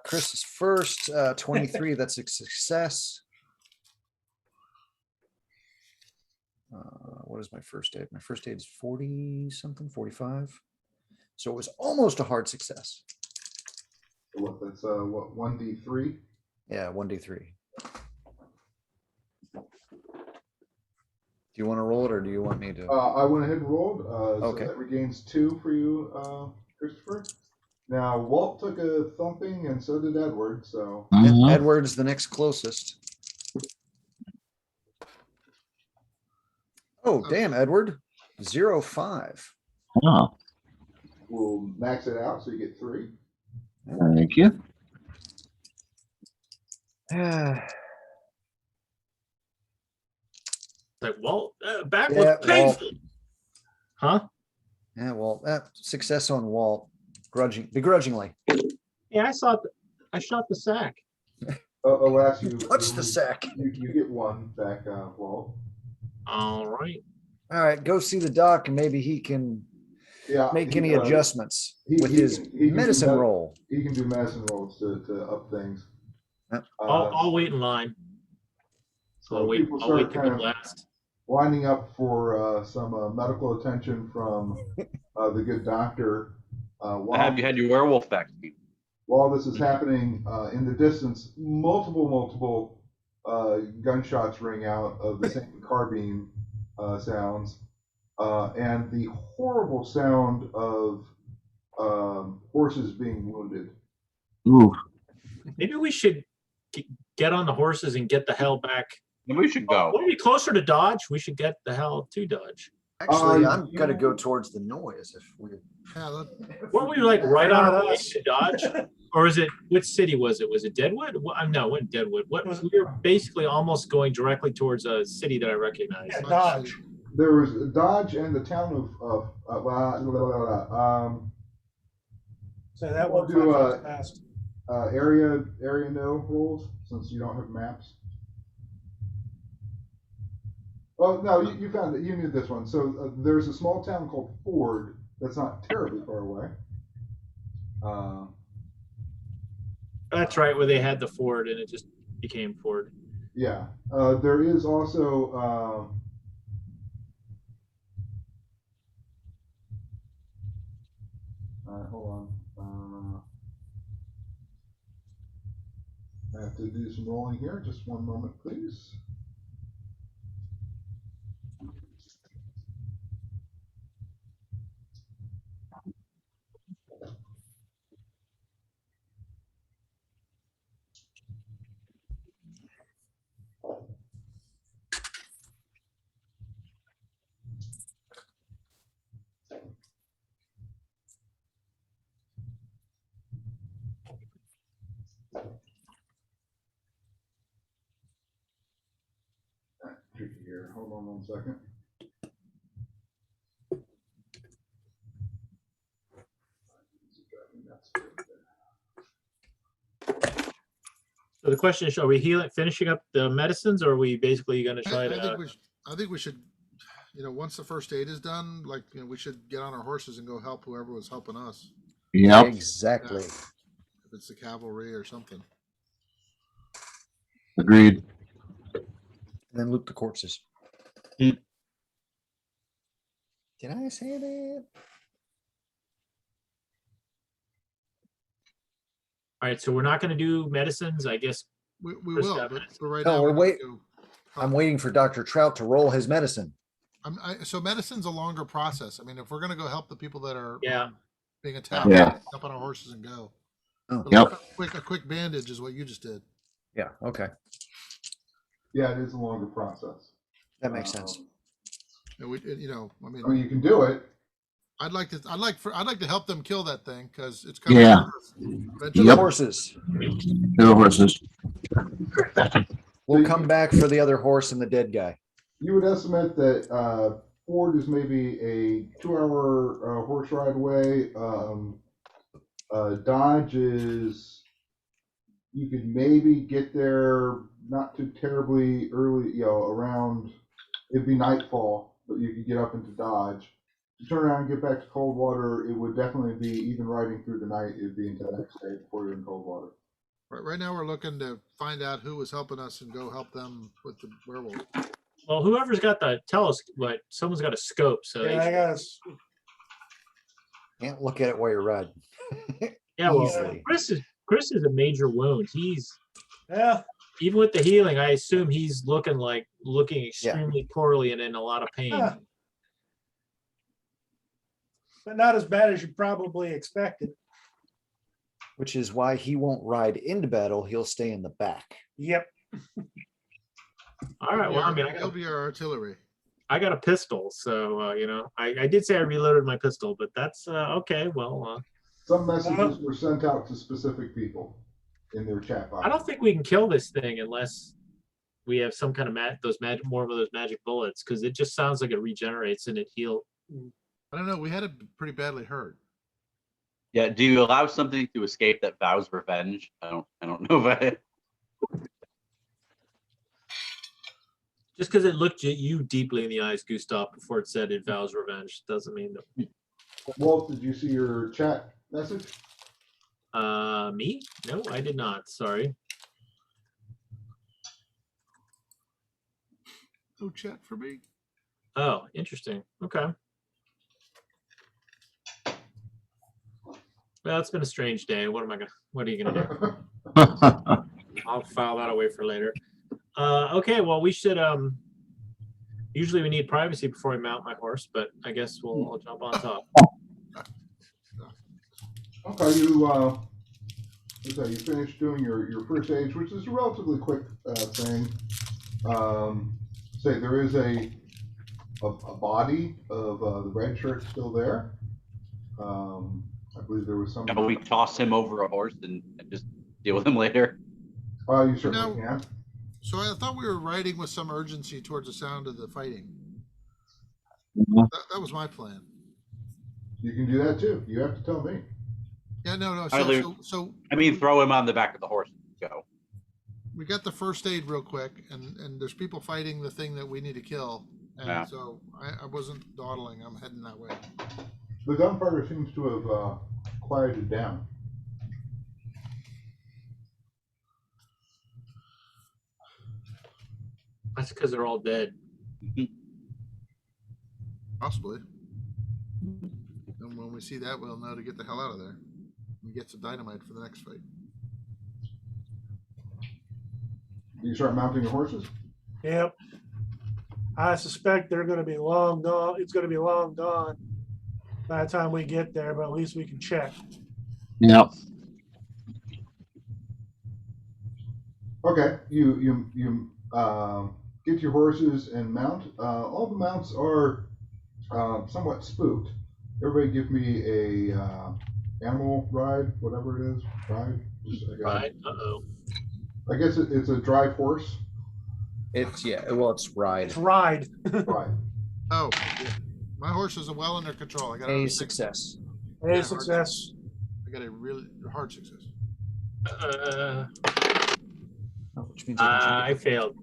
Chris is first, 23. That's a success. What is my first aid? My first aid is 40 something, 45. So it was almost a hard success. what? That's what, 1d3? Yeah, 1d3. Do you want to roll it or do you want me to? I went ahead and rolled. Okay. So that regains 2 for you, Christopher. Now, Walt took a thumping, and so did Edward. So Mhm. Edward's the next closest. Oh, damn, Edward. 0-5. Oh, we'll max it out, so you get 3. thank you. Like, well, back Yeah, was painful. Huh? Yeah, well, success on Walt. Begrudgingly. Yeah, I shot the sack. I'll ask you. Touch the sack. You get 1 back, Walt. All right. All right, go see the doc and maybe he can Yeah. make any adjustments with he his can do medicine roll. He can do medicine rolls to up things. Yep. I'll wait in line. So I'll wait people to start go kind of last. lining up for some medical attention from the good doctor. Have you had your werewolf vaccine? While this is happening, in the distance, multiple gunshots ring out of the same carbine sounds, and the horrible sound of horses being wounded. Ooh, Maybe we should get on the horses and get the hell back. Then we should go. We'll be closer to Dodge. We should get the hell to Dodge. Actually, I'm gonna go towards the noise if we. Yeah, Weren't we like right on our way to Dodge? Or is it, which city was it? Was it Deadwood? No, it wasn't Deadwood. What was, we were basically almost going directly towards a city that I recognize. Yeah, Dodge. There was Dodge and the town of So that We'll one do, fast. area no rules, since you don't have maps. Oh no, you found it. You knew this one. So there's a small town called Ford that's not terribly far away. That's right, where they had the Ford and it just became Ford. Yeah. There is also all right, hold on. I have to do some rolling here. Just one moment, please. Tricky here. Hold on 1 second. So the question is, are we finishing up the medicines, or are we basically going to try I to? think we should, once the first aid is done, we should get on our horses and go help whoever was helping us. yep. Exactly. If it's the cavalry or something. Agreed. And then loot the corpses. Did I say that? All right, so we're not going to do medicines, I guess. We Chris will, got but medicine. right No, now we're we need wait- to I'm waiting for Dr. Trout to roll his medicine. so medicine's a longer process. I mean, if we're gonna go help the people that are Yeah. being attacked, Yeah. jump on our horses and go. Oh. But Yep. a quick bandage is what you just did. Yeah. Okay. Yeah, it is a longer process. That makes sense. And we, you know, I I mean, mean, you can do it. I'd like to help them kill that thing because it's coming. Yeah. To the Yep. horses. No horses. We'll come back for the other horse and the dead guy. You would estimate that Ford is maybe a 2-hour horse ride away. Dodge is, you could maybe get there not too terribly early, you know, around, it'd be nightfall, but you could get up into Dodge. To turn around and get back to Coldwater, it would definitely be, even riding through the night, it'd be into the next day before you're in Coldwater. Right now, we're looking to find out who was helping us and go help them with the werewolf. Well, whoever's got the telescope, someone's got a scope, so Yeah, I they, got Can't look at it while you're riding. yeah. Well, Easily. Chris is a major wound. He's yeah. even with the healing. I assume he's looking extremely poorly and in a lot of pain. Huh. But not as bad as you probably expected. Which is why he won't ride into battle. He'll stay in the back. Yep. All right. Well, I mean, He'll be our artillery. I got a pistol, so you know, I did say I reloaded my pistol, but that's okay. Well, Some messages were sent out to specific people in their chat box. I don't think we can kill this thing unless we have some kind of more of those magic bullets, because it just sounds like it regenerates and it heals. I don't know. We had it pretty badly hurt. Yeah. Do you allow something to escape that vows revenge? I don't know if I. Just because it looked at you deeply in the eyes, Gustav, before it said it vows revenge, doesn't mean that. Wolf, did you see your chat message? Me? No, I did not. Sorry. No chat for me. Oh, interesting. Okay. Well, it's been a strange day. What are you gonna do? I'll file that away for later. Okay, well, we should, usually we need privacy before we mount my horse, but I guess I'll jump on top. Okay, you finished doing your first aid, which is a relatively quick thing. Say there is a body of the red shirt still there. I believe there was some. Shall we toss him over a horse and just deal with him later? You certainly can. So I thought we were riding with some urgency towards the sound of the fighting. Mhm. That was my plan. You can do that too. You have to tell me. Yeah, no. So I mean, throw him on the back of the horse and go. We got the first aid real quick, and there's people fighting the thing that we need to kill. And Yeah. so I wasn't dawdling. I'm heading that way. The gunfire seems to have quieted down. That's because they're all dead. Possibly. And when we see that, we'll know to get the hell out of there and get some dynamite for the next fight. You start mounting your horses? Yep. I suspect they're going to be long gone. It's going to be long gone by the time we get there, but at least we can check. Yep. Okay, you get your horses and mount. All the mounts are somewhat spooked. Everybody give me a animal ride, whatever it is. Ride. Right? Uh-oh. I guess it's a drive horse. It's ride. It's ride. Ride. Oh, yeah. My horses are well under control. I got A success. A success. I got a really hard success. Which means I failed.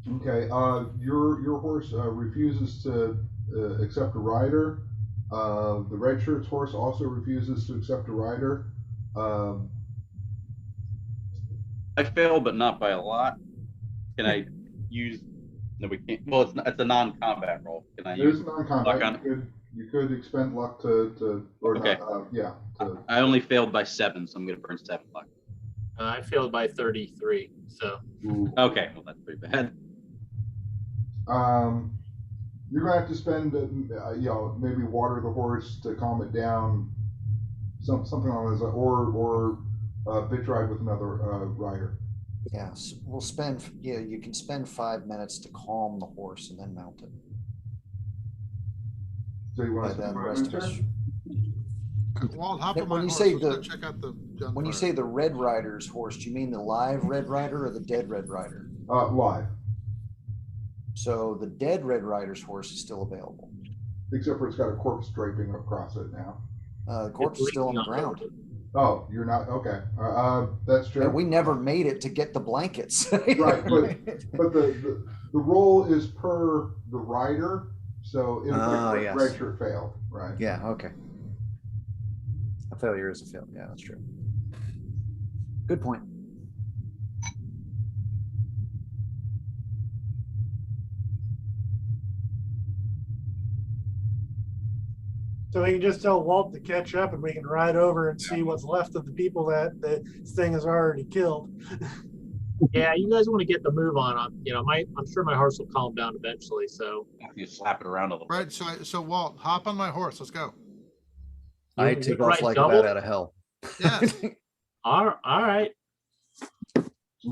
Okay. Your horse refuses to accept a rider. The red shirt's horse also refuses to accept a rider. I failed, but not by a lot. Can I use No, we can't. Well, it's a non-combat roll. Can I It is use? non-combat. Luck You could expend luck to or Okay. not, yeah. To, I only failed by 7, so I'm gonna burn 7 luck. I failed by 33. So ooh. Okay, well that's pretty bad. You're gonna have to spend, maybe water the horse to calm it down, something on this, or bitch ride with another rider. Yes, we'll spend. Yeah, you can spend 5 minutes to calm the horse and then mount it. So you want By to then, spend the 5 rest of minutes us. here? Walt, hop on my When you horse. say Let's go the check out the gunfire. when you say the Red Rider's horse, do you mean the live Red Rider or the dead Red Rider? Live, So the dead Red Rider's horse is still available. except for it's got a corpse draping across it now. The corpse is still on the ground. Oh, you're not okay. That's true. And we never made it to get the blankets. Right, but the roll is per the rider, so in effect, yes. red shirt failed, right? Yeah. Okay. A failure is a failure. Yeah, that's true. Good point. So we can just tell Walt to catch up, and we can ride over and see what's left of the people that the thing has already killed. yeah, you guys want to get the move on. I'm sure my horse will calm down eventually. So You slap it around a little. Right. So Walt, hop on my horse. Let's go. I You take wanna off ride like double? a bat out of hell. Yeah. all right.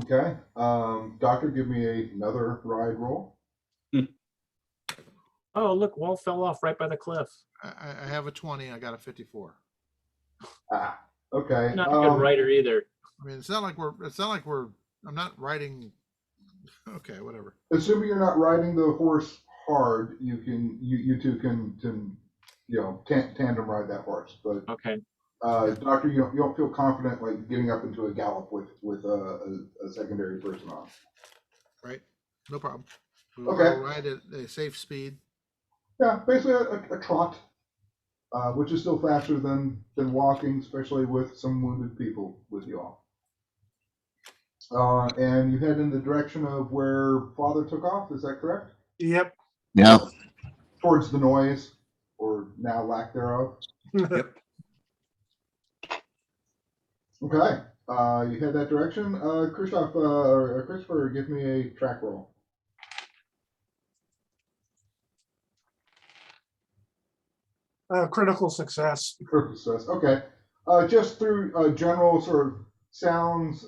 Okay. Doctor, give me another ride roll. Oh, look, Walt fell off right by the cliff. I have a 20. I got a 54. Ah, okay. Not a good rider either. I mean, it's not like we're. I'm not riding. Okay, whatever. Assuming you're not riding the horse hard, you two can tandem ride that horse. But Okay. Doctor, you don't feel confident like getting up into a gallop with a secondary person on. Right. No problem. We Okay. will ride at a safe speed. Yeah, basically a trot, which is still faster than walking, especially with some wounded people with you all. And you head in the direction of where Father took off. Is that correct? Yep. Yeah. Towards the noise, or now lack thereof. Yep. Okay. You head that direction. Christopher, give me a track roll. Critical success. Perfect success. Okay. Just through general sort of sounds,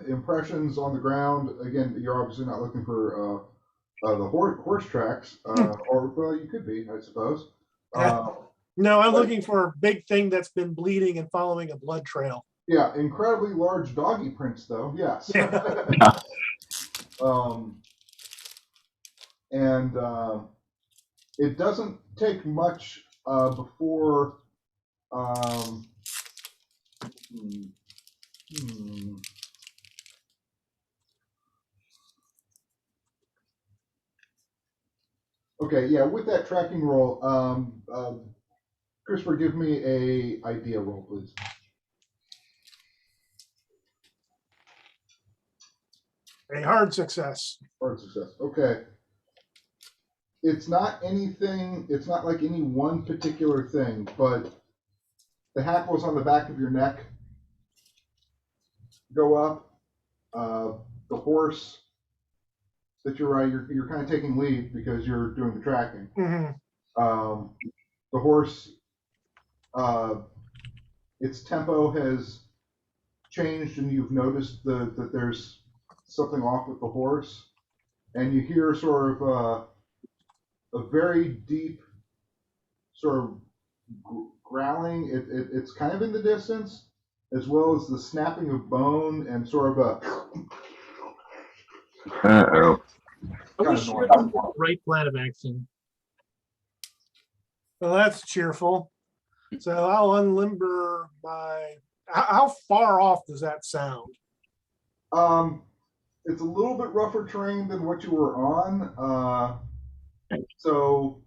impressions on the ground. Again, you're obviously not looking for the horse tracks, or well, you could be, I suppose. No, I'm looking for a big thing that's been bleeding and following a blood trail. Yeah, incredibly large doggy prints, though. Yes. Yeah. And it doesn't take much before. Okay, yeah, with that tracking roll, Christopher, give me a idea roll, please. A hard success. Hard success. Okay. It's not anything, it's not like any one particular thing, but the hackles on the back of your neck go up. The horse that you're riding, you're kind of taking lead because you're doing the tracking. Mm-hmm. The horse, its tempo has changed, and you've noticed that there's something off with the horse, and you hear sort of a very deep sort of growling. It's kind of in the distance, as well as the snapping of bone and sort of a Uh-oh. I kind wish of you noise. had the right plan of action. Well, that's cheerful. So I'll unlimber my. How far off does that sound? It's a little bit rougher terrain than what you were on. So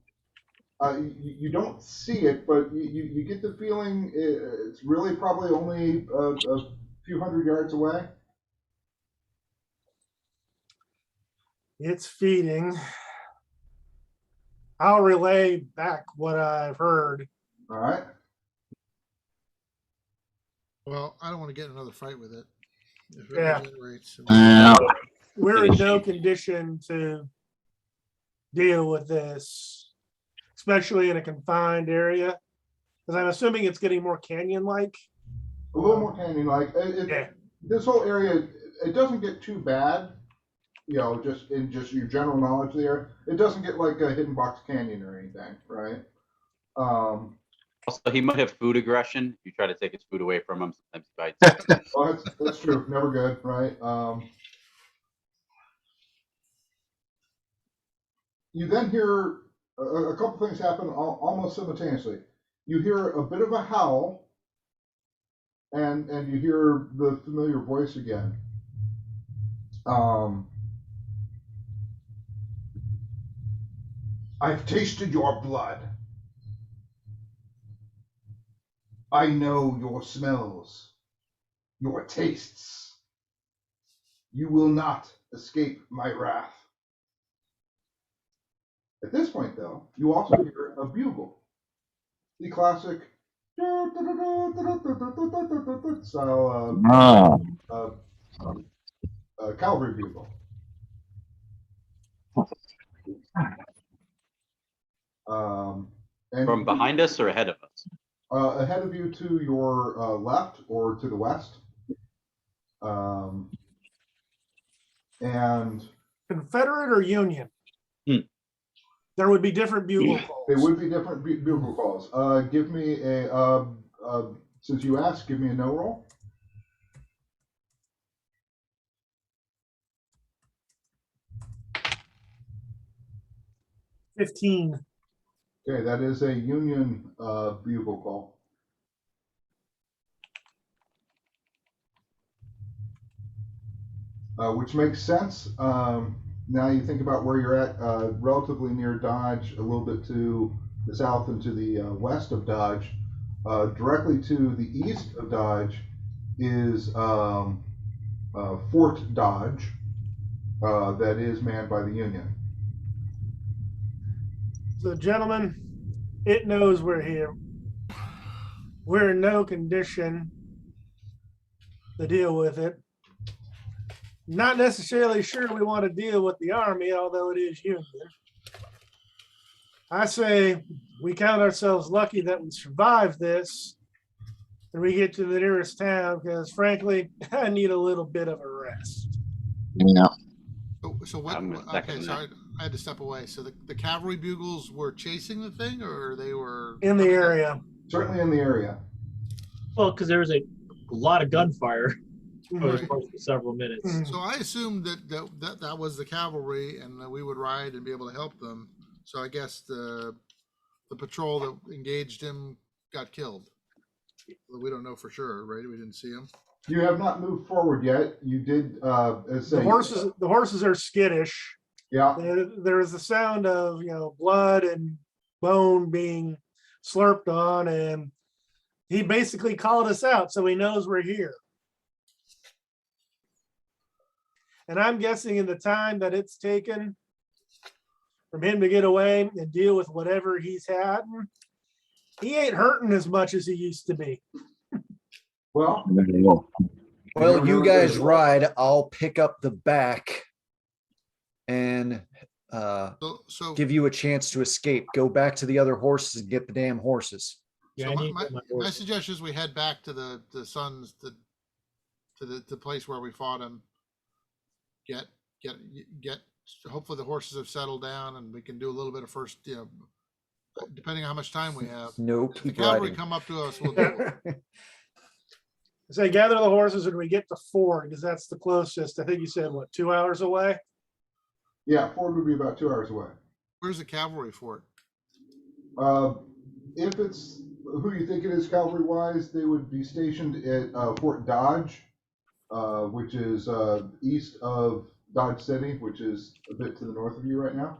you don't see it, but you get the feeling it's really probably only a few hundred yards away. It's feeding. I'll relay back what I've heard. All right. Well, I don't want to get in another fight with it. If it Yeah. regenerates. Yeah. We're in no condition to deal with this, especially in a confined area. Because I'm assuming it's getting more canyon-like. A little more canyon-like. Yeah. This whole area, it doesn't get too bad. You know, just in just your general knowledge there, it doesn't get like a Hidden Box Canyon or anything, right? Also, he might have food aggression. If you try to take his food away from him, sometimes he bites. Well, that's true. Never good, right? You then hear a couple things happen almost simultaneously. You hear a bit of a howl, and you hear the familiar voice again. I've tasted your blood. I know your smells, your tastes. You will not escape my wrath. At this point, though, you also hear a bugle. The classic style cavalry bugle. And From behind us or ahead of us? ahead of you to your left or to the west. And Confederate or Union? There would be different bugle calls. they would be different bugle calls. Give me a, since you asked, give me a no roll. $15. Okay, that is a Union bugle call. Which makes sense. Now you think about where you're at, relatively near Dodge, a little bit to the south and to the west of Dodge. Directly to the east of Dodge is Fort Dodge, that is manned by the Union. So, gentlemen, it knows we're here. We're in no condition to deal with it. Not necessarily sure we want to deal with the army, although it is Union. I say we count ourselves lucky that we survived this and we get to the nearest town because, frankly, I need a little bit of a rest. Yeah. So what? I'm Okay, second sorry, I had to step away. So the cavalry bugles were chasing the thing, or they were In the coming up? area. Certainly in the area. Well, because there was a lot of gunfire over the Right. course of several minutes. Mhm. So I assumed that was the cavalry, and that we would ride and be able to help them. So I guess the patrol that engaged him got killed. We don't know for sure, right? We didn't see him. You have not moved forward yet. You did, as The say, horses are skittish. yeah. There is the sound of blood and bone being slurped on, and he basically called us out, so he knows we're here. And I'm guessing in the time that it's taken from him to get away and deal with whatever he's had, he ain't hurting as much as he used to be. Well, Well, you guys ride. I'll pick up the back and So give you a chance to escape. Go back to the other horses and get the damn horses. Yeah, so I my, need my, my my horse. suggestion is we head back to the Suns to the place where we fought him. Get. Hopefully the horses have settled down, and we can do a little bit of first. Depending on how much time we have. No, If the keep cavalry riding. come up to us, we'll do it. Say gather the horses and we get to Ford because that's the closest. I think you said what, 2 hours away? yeah, Ford would be about 2 hours away. Where's the cavalry fort? If it's who you think it is cavalry-wise, they would be stationed at Fort Dodge, which is east of Dodge City, which is a bit to the north of you right now.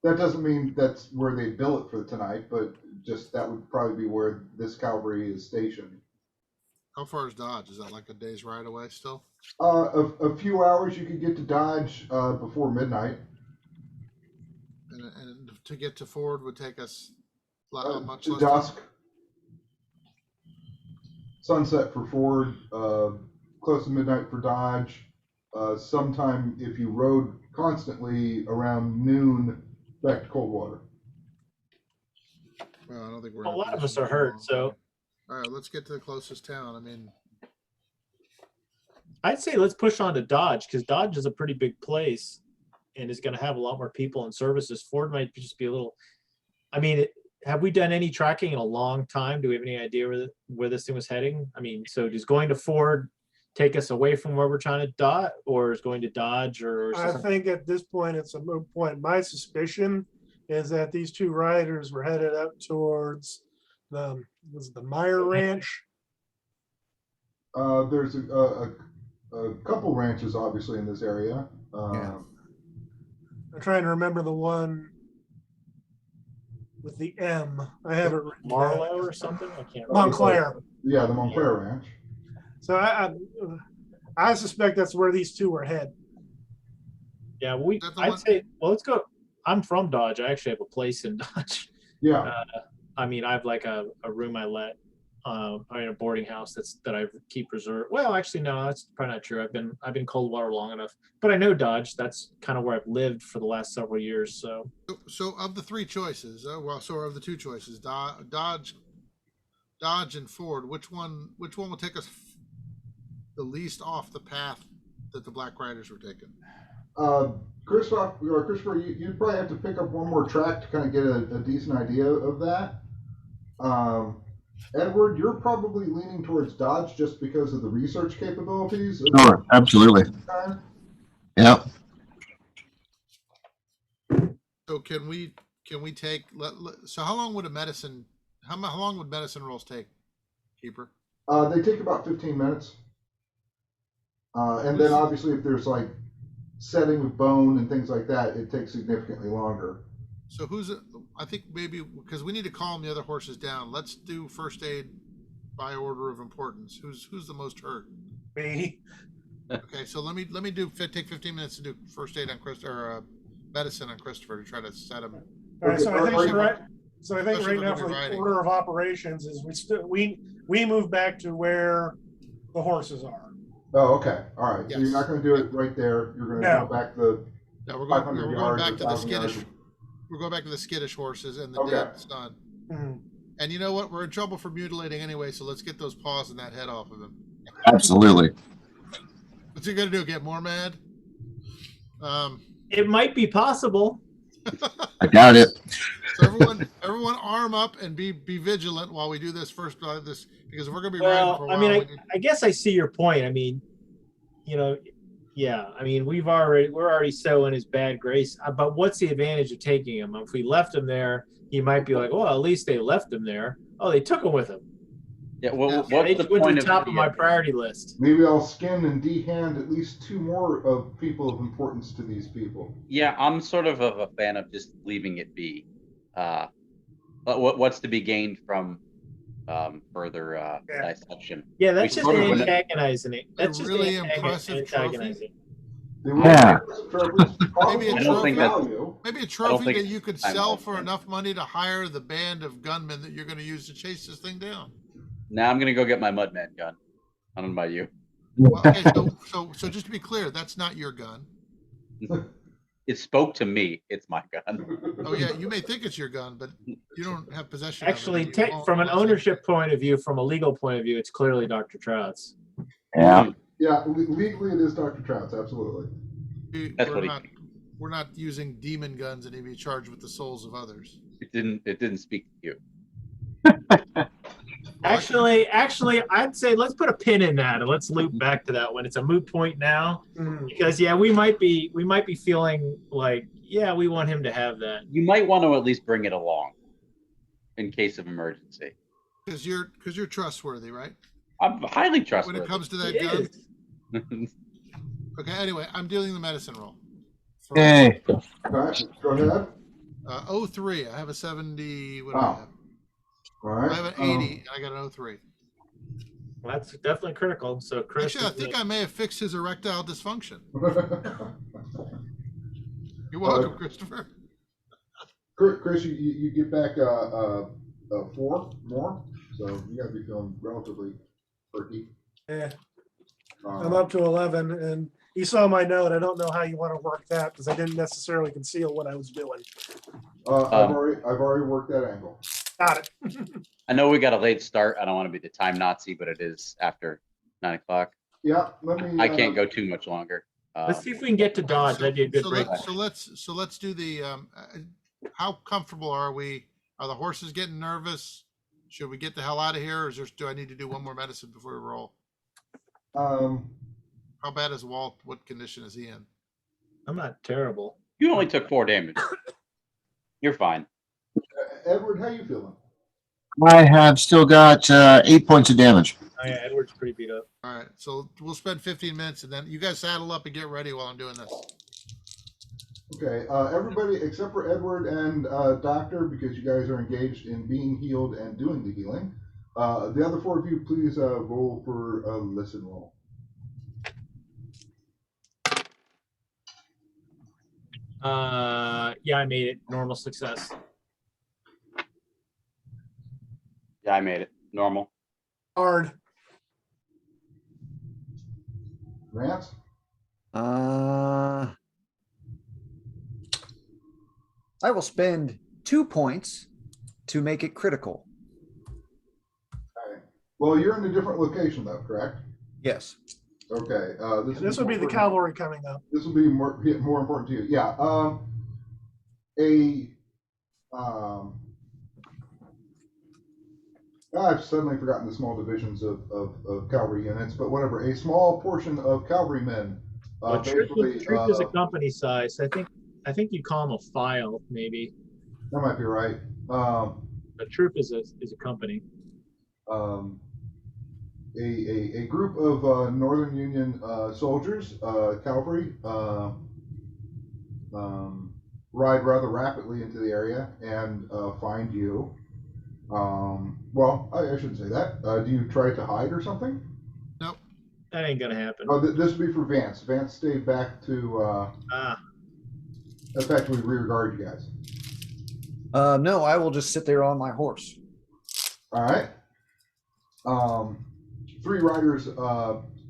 That doesn't mean that's where they bill it for tonight, but just that would probably be where this cavalry is stationed. How far is Dodge? Is that like a day's ride away still? A few hours you could get to Dodge before midnight. And to get to Ford would take us much To less time? dusk. Sunset for Ford, close to midnight for Dodge. Sometime if you rode constantly around noon back to Coldwater. Well, I don't think we're A in a lot of us position are to do hurt, long. so All right, let's get to the closest town. I mean, I'd say let's push on to Dodge because Dodge is a pretty big place and is going to have a lot more people and services. Ford might just be a little. I mean, have we done any tracking in a long time? Do we have any idea where this thing was heading? I mean, so does going to Ford take us away from where we're trying to dot, or is going to Dodge, or I think at this point it's a moot point. My suspicion is that these two riders were headed up towards the Meyer Ranch. There's a couple ranches obviously in this area. Yeah. I'm trying to remember the one with the M. I have it written down. Marlowe or something? I can't remember. Montclair. Yeah, the Montclair Ranch. So I suspect that's where these two were headed. Yeah, That's the I'd one- say, well, let's go. I'm from Dodge. I actually have a place in Dodge. Yeah. I mean, I have like a room I let. I mean, a boarding house that I keep reserved. Well, actually, no, that's probably not true. I've been Coldwater long enough, but I know Dodge. That's kind of where I've lived for the last several years. so of the three choices, of the two choices, Dodge and Ford, which one will take us the least off the path that the Black Riders were taking? Christopher, you'd probably have to pick up one more track to kind of get a decent idea of that. Edward, you're probably leaning towards Dodge just because of the research capabilities. Sure, absolutely. Yeah. So can we take? So how long would medicine rolls take, Keeper? They take about 15 minutes. And then obviously if there's like setting with bone and things like that, it takes significantly longer. So I think maybe because we need to calm the other horses down. Let's do first aid by order of importance. Who's the most hurt? Me. Okay, so let me take 15 minutes to do first aid on medicine on Christopher to try to set him. All right, so I think Are you- you're right. So I think Especially right now if for we're the riding. order of operations is we move back to where the horses are. Oh, okay. All right. So Yes. you're not going to do it right there. You're going to No. go back the Now we're 500 going yards back or to the 1,000 yards. skittish. We're going back to the skittish horses and the Okay. dead son. Mhm. And you know what? We're in trouble for mutilating anyway, so let's get those paws and that head off of him. Absolutely. What's he gonna do? Get more mad? It might be possible. I doubt it. So everyone arm up and be vigilant while we do this first because if we're gonna be riding for Well, a I while. mean, I guess I see your point. I mean, you know, yeah. I mean, we're already so in his bad grace. But what's the advantage of taking him? If we left him there, he might be like, well, at least they left him there. Oh, they took him with them. Yeah. Well, Yeah, what's They the just went to point the top of my the, priority list. Maybe I'll skin and de-hand at least 2 more of people of importance to these people. Yeah, I'm sort of a fan of just leaving it be. But what's to be gained from further Yeah. dissection? Yeah, that's We just sort of went- antagonizing it. That's just really impressive trophy. antagonizing. They will Yeah. Maybe a I don't think that- value. Maybe a trophy think that you could I'm sell like for that. enough money to hire the band of gunmen that you're going to use to chase this thing down. Now I'm gonna go get my Mudman gun. I don't know about you. Well, okay, so just to be clear, that's not your gun. It spoke to me. It's my gun. Oh yeah, you may think it's your gun, but you don't have possession. Actually, of it. You won't from an unless you- ownership point of view, from a legal point of view, it's clearly Dr. Trout's. Yeah. Yeah, legally it is Dr. Trout's, absolutely. That's we're what he- not. We're not using demon guns and he'd be charged with the souls of others. It didn't speak to you. Actually, I'd say let's put a pin in that and let's loop back to that one. It's a moot point now Mhm. because we might be feeling like, yeah, we want him to have that. You might want to at least bring it along in case of emergency. Because you're trustworthy, right? I'm highly When trustworthy. it comes to that He gun. is. Okay. Anyway, I'm dealing the medicine roll. For, Yay. All right, go ahead. 03. I have a 70. What do Wow. I have? All right. I have an 80, and I got an 03. Well, that's definitely critical. So Chris, Actually, I think I may have fixed his erectile dysfunction. You're Uh, welcome, Christopher. Chris, you get back 4 more, so you got to be feeling relatively perky. Yeah, I'm up to 11, and you saw my note. I don't know how you want to work that because I didn't necessarily conceal what I was doing. I've already worked that angle. Got it. I know we got a late start. I don't want to be the time Nazi, but it is after 9 o'clock. Yeah, let me. I can't go too much longer. let's see if we can get to Dodge. That'd be a good break. So let's do the. How comfortable are we? Are the horses getting nervous? Should we get the hell out of here, or do I need to do one more medicine before we roll? How bad is Walt? What condition is he in? I'm not terrible. You only took 4 damage. You're fine. Edward, how you feeling? I have still got 8 points of damage. Oh, yeah, Edward's pretty beat up. All right, so we'll spend 15 minutes, and then you guys saddle up and get ready while I'm doing this. Okay, everybody except for Edward and Doctor, because you guys are engaged in being healed and doing the healing. The other 4 of you, please roll for a listen roll. Yeah, I made it. Normal success. Yeah, I made it. Normal. Hard. Rance? I will spend 2 points to make it critical. Okay. Well, you're in a different location, though, correct? Yes. Okay. This would be the cavalry coming up. This will be more important to you. Yeah. I've suddenly forgotten the small divisions of cavalry units, but whatever. A small portion of cavalrymen. Well, troop is a company size. I think you call them a file, maybe. That might be right. A troop is a company. A group of Northern Union soldiers, cavalry, ride rather rapidly into the area and find you. Well, I shouldn't say that. Do you try to hide or something? Nope. That ain't gonna happen. This would be for Vance. Vance stayed back to effectively rear guard you guys. No, I will just sit there on my horse. All right. 3 riders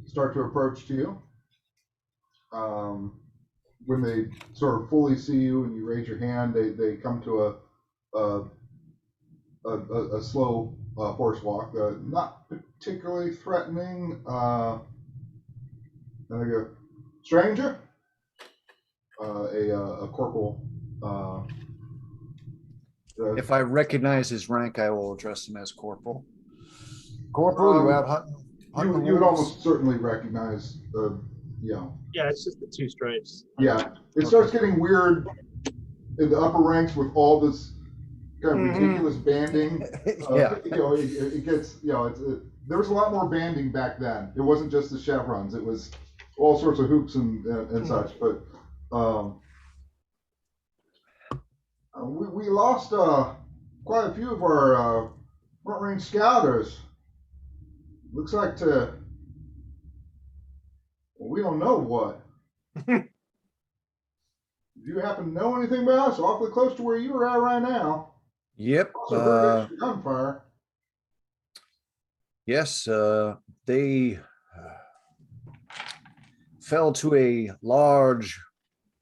start to approach to you. When they sort of fully see you and you raise your hand, they come to a slow horse walk, not particularly threatening. And they go, stranger. A corporal. If I recognize his rank, I will address him as corporal. Corporal, you out hunting? You would almost certainly recognize, Yeah, it's just the 2 stripes. Yeah, it starts getting weird in the upper ranks with all this kind of ridiculous banding. Yeah. It gets, there was a lot more banding back then. It wasn't just the chevrons. It was all sorts of hoops and such. But we lost quite a few of our front range scouters. Looks like we don't know what. If you happen to know anything about us, awfully close to where you are at right now. Yep. Also heard extra gunfire. Yes, they fell to a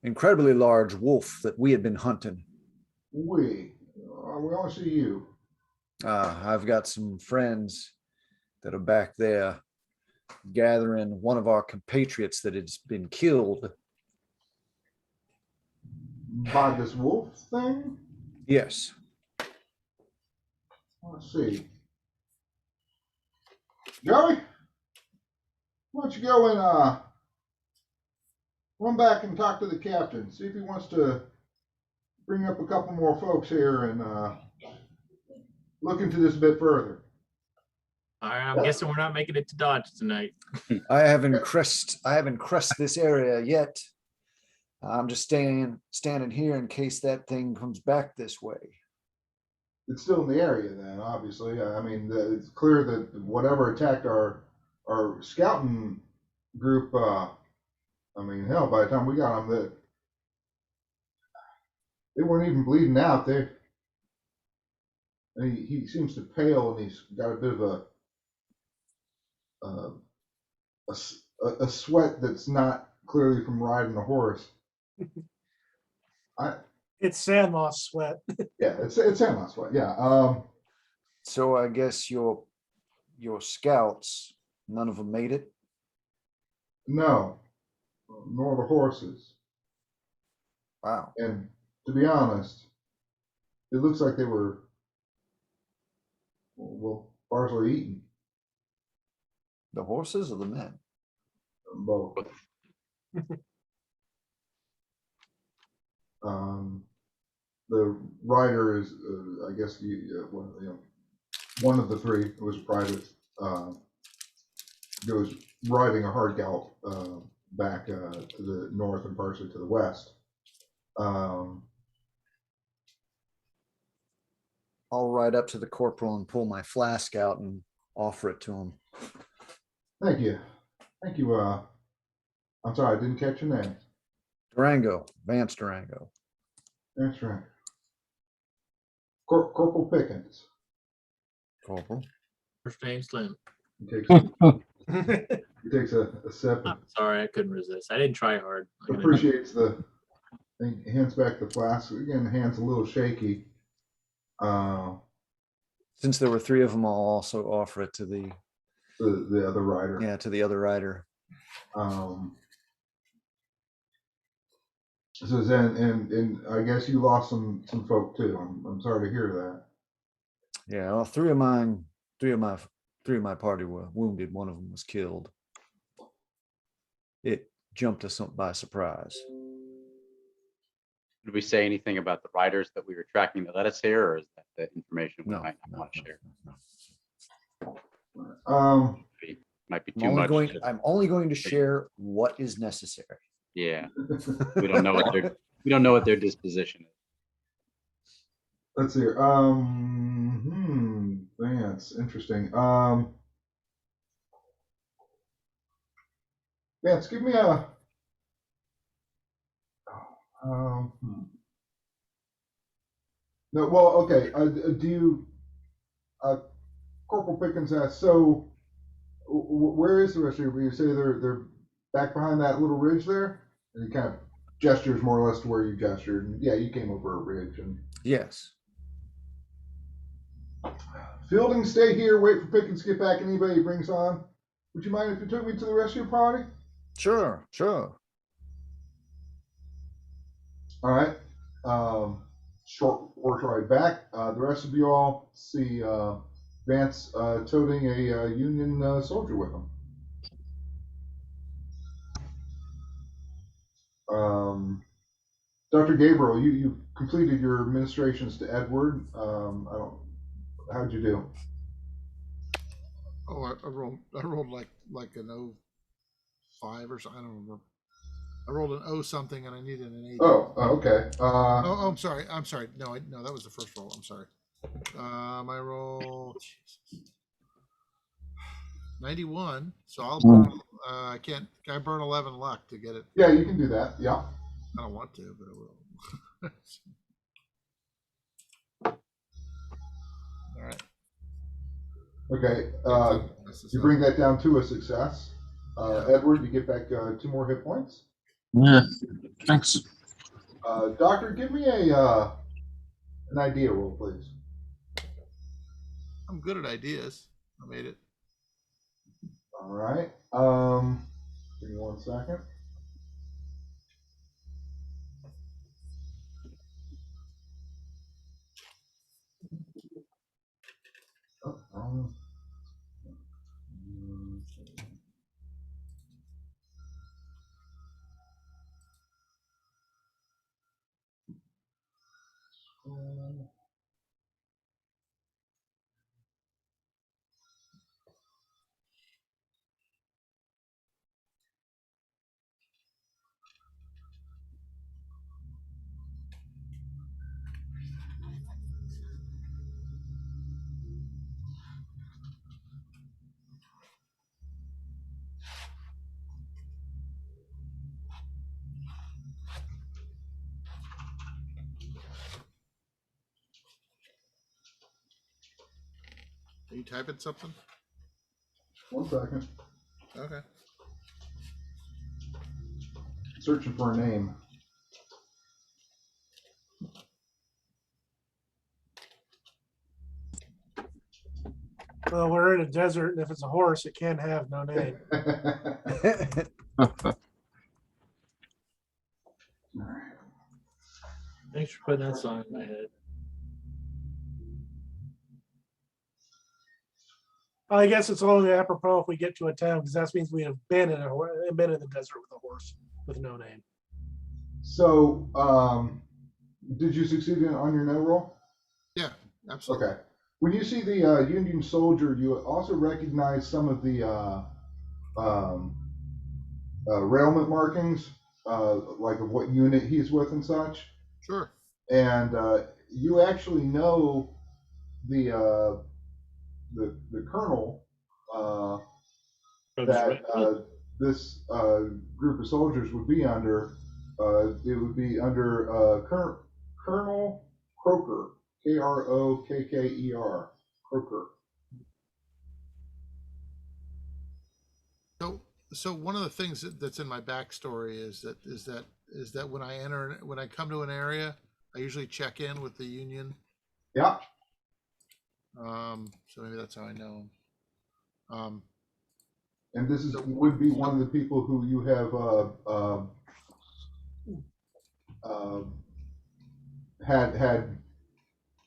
incredibly large wolf that we had been hunting. We only see you. I've got some friends that are back there gathering one of our compatriots that has been killed. By this wolf thing? Yes. Let's see. Joey, why don't you go and run back and talk to the captain, see if he wants to bring up a couple more folks here and look into this a bit further. All right, I'm guessing we're not making it to Dodge tonight. I haven't crossed this area yet. I'm just standing here in case that thing comes back this way. it's still in the area. Then obviously, I mean, it's clear that whatever attacked our scouting group. I mean, hell, by the time we got them, they weren't even bleeding out. He seems to pale, and he's got a bit of a sweat that's not clearly from riding a horse. It's sand moss sweat. Yeah, it's sand sweat. Yeah. So I guess your scouts, none of them made it. No, nor the horses. Wow. And to be honest, it looks like they were, well, partially eaten. The horses or the men? Both. The rider is, I guess, one of the three. It was a private. Goes riding a hard gallop back to the north and partially to the west. I'll ride up to the corporal and pull my flask out and offer it to him. Thank you. I'm sorry, I didn't catch your name. Durango, Vance Durango. That's right. Corporal Pickens. Corporal. First name Slim. He takes a sip and I'm sorry, I couldn't resist. I didn't try hard. appreciates he hands back the flask. Again, the hand's a little shaky. Since there were three of them, I'll also offer it to the other rider. Yeah, to the other rider. So then, and I guess you lost some folk too. I'm sorry to hear that. Yeah, well, three of my party were wounded. One of them was killed. It jumped us by surprise. Did we say anything about the riders that we were tracking that led us here, or is that the information we might not want to share? Might be too much. I'm only going to share what is necessary. Yeah, we don't know what their disposition is. Let's see. Vance, interesting. Vance, give me a. No, well, okay. Do you, Corporal Pickens asks, so where is the rest of you? You say they're back behind that little ridge there? And he kind of gestures more or less to where you gestured. And yeah, you came over a ridge. And yes. Fielding, stay here, wait for Pickens to get back, and anybody he brings on. Would you mind if you took me to the rest of your party? Sure. All right. Short horse ride back. The rest of you all see Vance toting a Union soldier with him. Dr. Gabriel, you completed your administrations to Edward. How'd you do? Oh, I rolled like an 05 or something. I don't remember. I rolled an O something and I needed an 8. Okay. I'm sorry. No, that was the first roll. I'm sorry. My roll 91. So I'll burn, can I burn 11 luck to get it? Yeah, you can do that. Yeah. I don't want to, but I will. All right. Okay. You bring that down to a success. Edward, you get back 2 more hit points. Yeah, thanks. Doctor, give me an idea roll, please. I'm good at ideas. I made it. All right. Give me 1 second. you typing something? 1 second. Okay. Searching for a name. Well, we're in a desert, and if it's a horse, it can have no name. Thanks for putting that song in my head. I guess it's only apropos if we get to a town, because that means we have been in the desert with a horse with no name. So, did you succeed on your no roll? Yeah, absolutely. Okay. When you see the Union soldier, you also recognize some of the railment markings, like of what unit he's with and such. Sure. And you actually know the colonel that this group of soldiers would be under. It would be under Colonel Croker, Krokker, Croker. So one of the things that's in my backstory is that when I come to an area, I usually check in with the Union. Yeah. So maybe that's how I know him. And this would be one of the people who you have had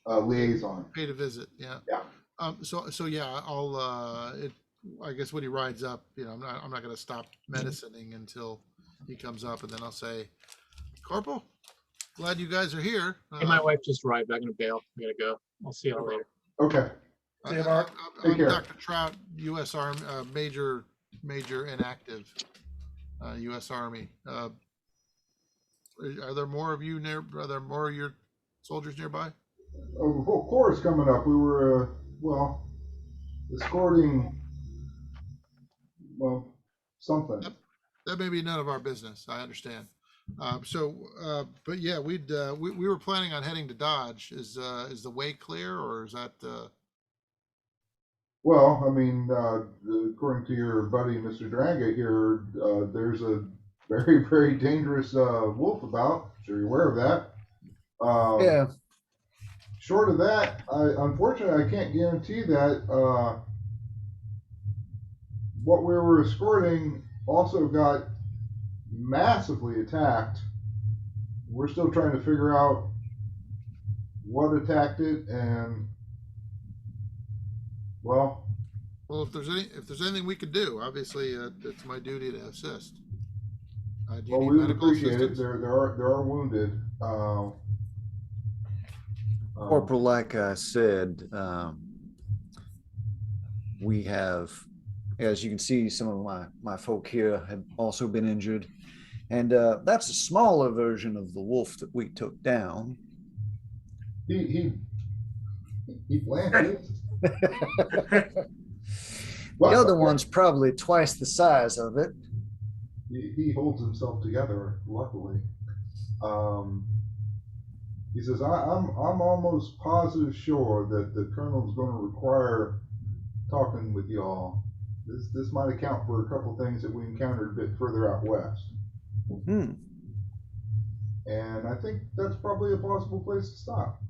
liaison. Paid a visit, yeah. Yeah. So yeah, I guess when he rides up, I'm not going to stop medicining until he comes up, and then I'll say, Corporal, glad you guys are here. Hey, my wife just arrived. I'm gonna bail. I'm gonna go. I'll see y'all later. Okay. See you, Mark. Take care. Dr. Trout, U.S. Army, Major inactive, U.S. Army. Are there more of you near? Are there more of your soldiers nearby? Of course, coming up, we were escorting something. That may be none of our business. I understand. But yeah, we were planning on heading to Dodge. Is the way clear, or is that? Well, I mean, according to your buddy Mr. Draga here, there's a very, very dangerous wolf about. Sure you're aware of that. Yeah. Short of that, unfortunately, I can't guarantee that. What we were escorting also got massively attacked. We're still trying to figure out what attacked it, and well, if there's anything we could do, obviously it's my duty to assist. Do you need we would medical appreciate it. assistance? There are wounded. Corporal, like I said, we have, as you can see, some of my folk here have also been injured. And that's a smaller version of the wolf that we took down. He landed. The other one's probably twice the size of it. He holds himself together, luckily. He says, I'm almost positive sure that the colonel's going to require talking with y'all. This might account for a couple things that we encountered a bit further out west. Hmm. And I think that's probably a possible place to stop.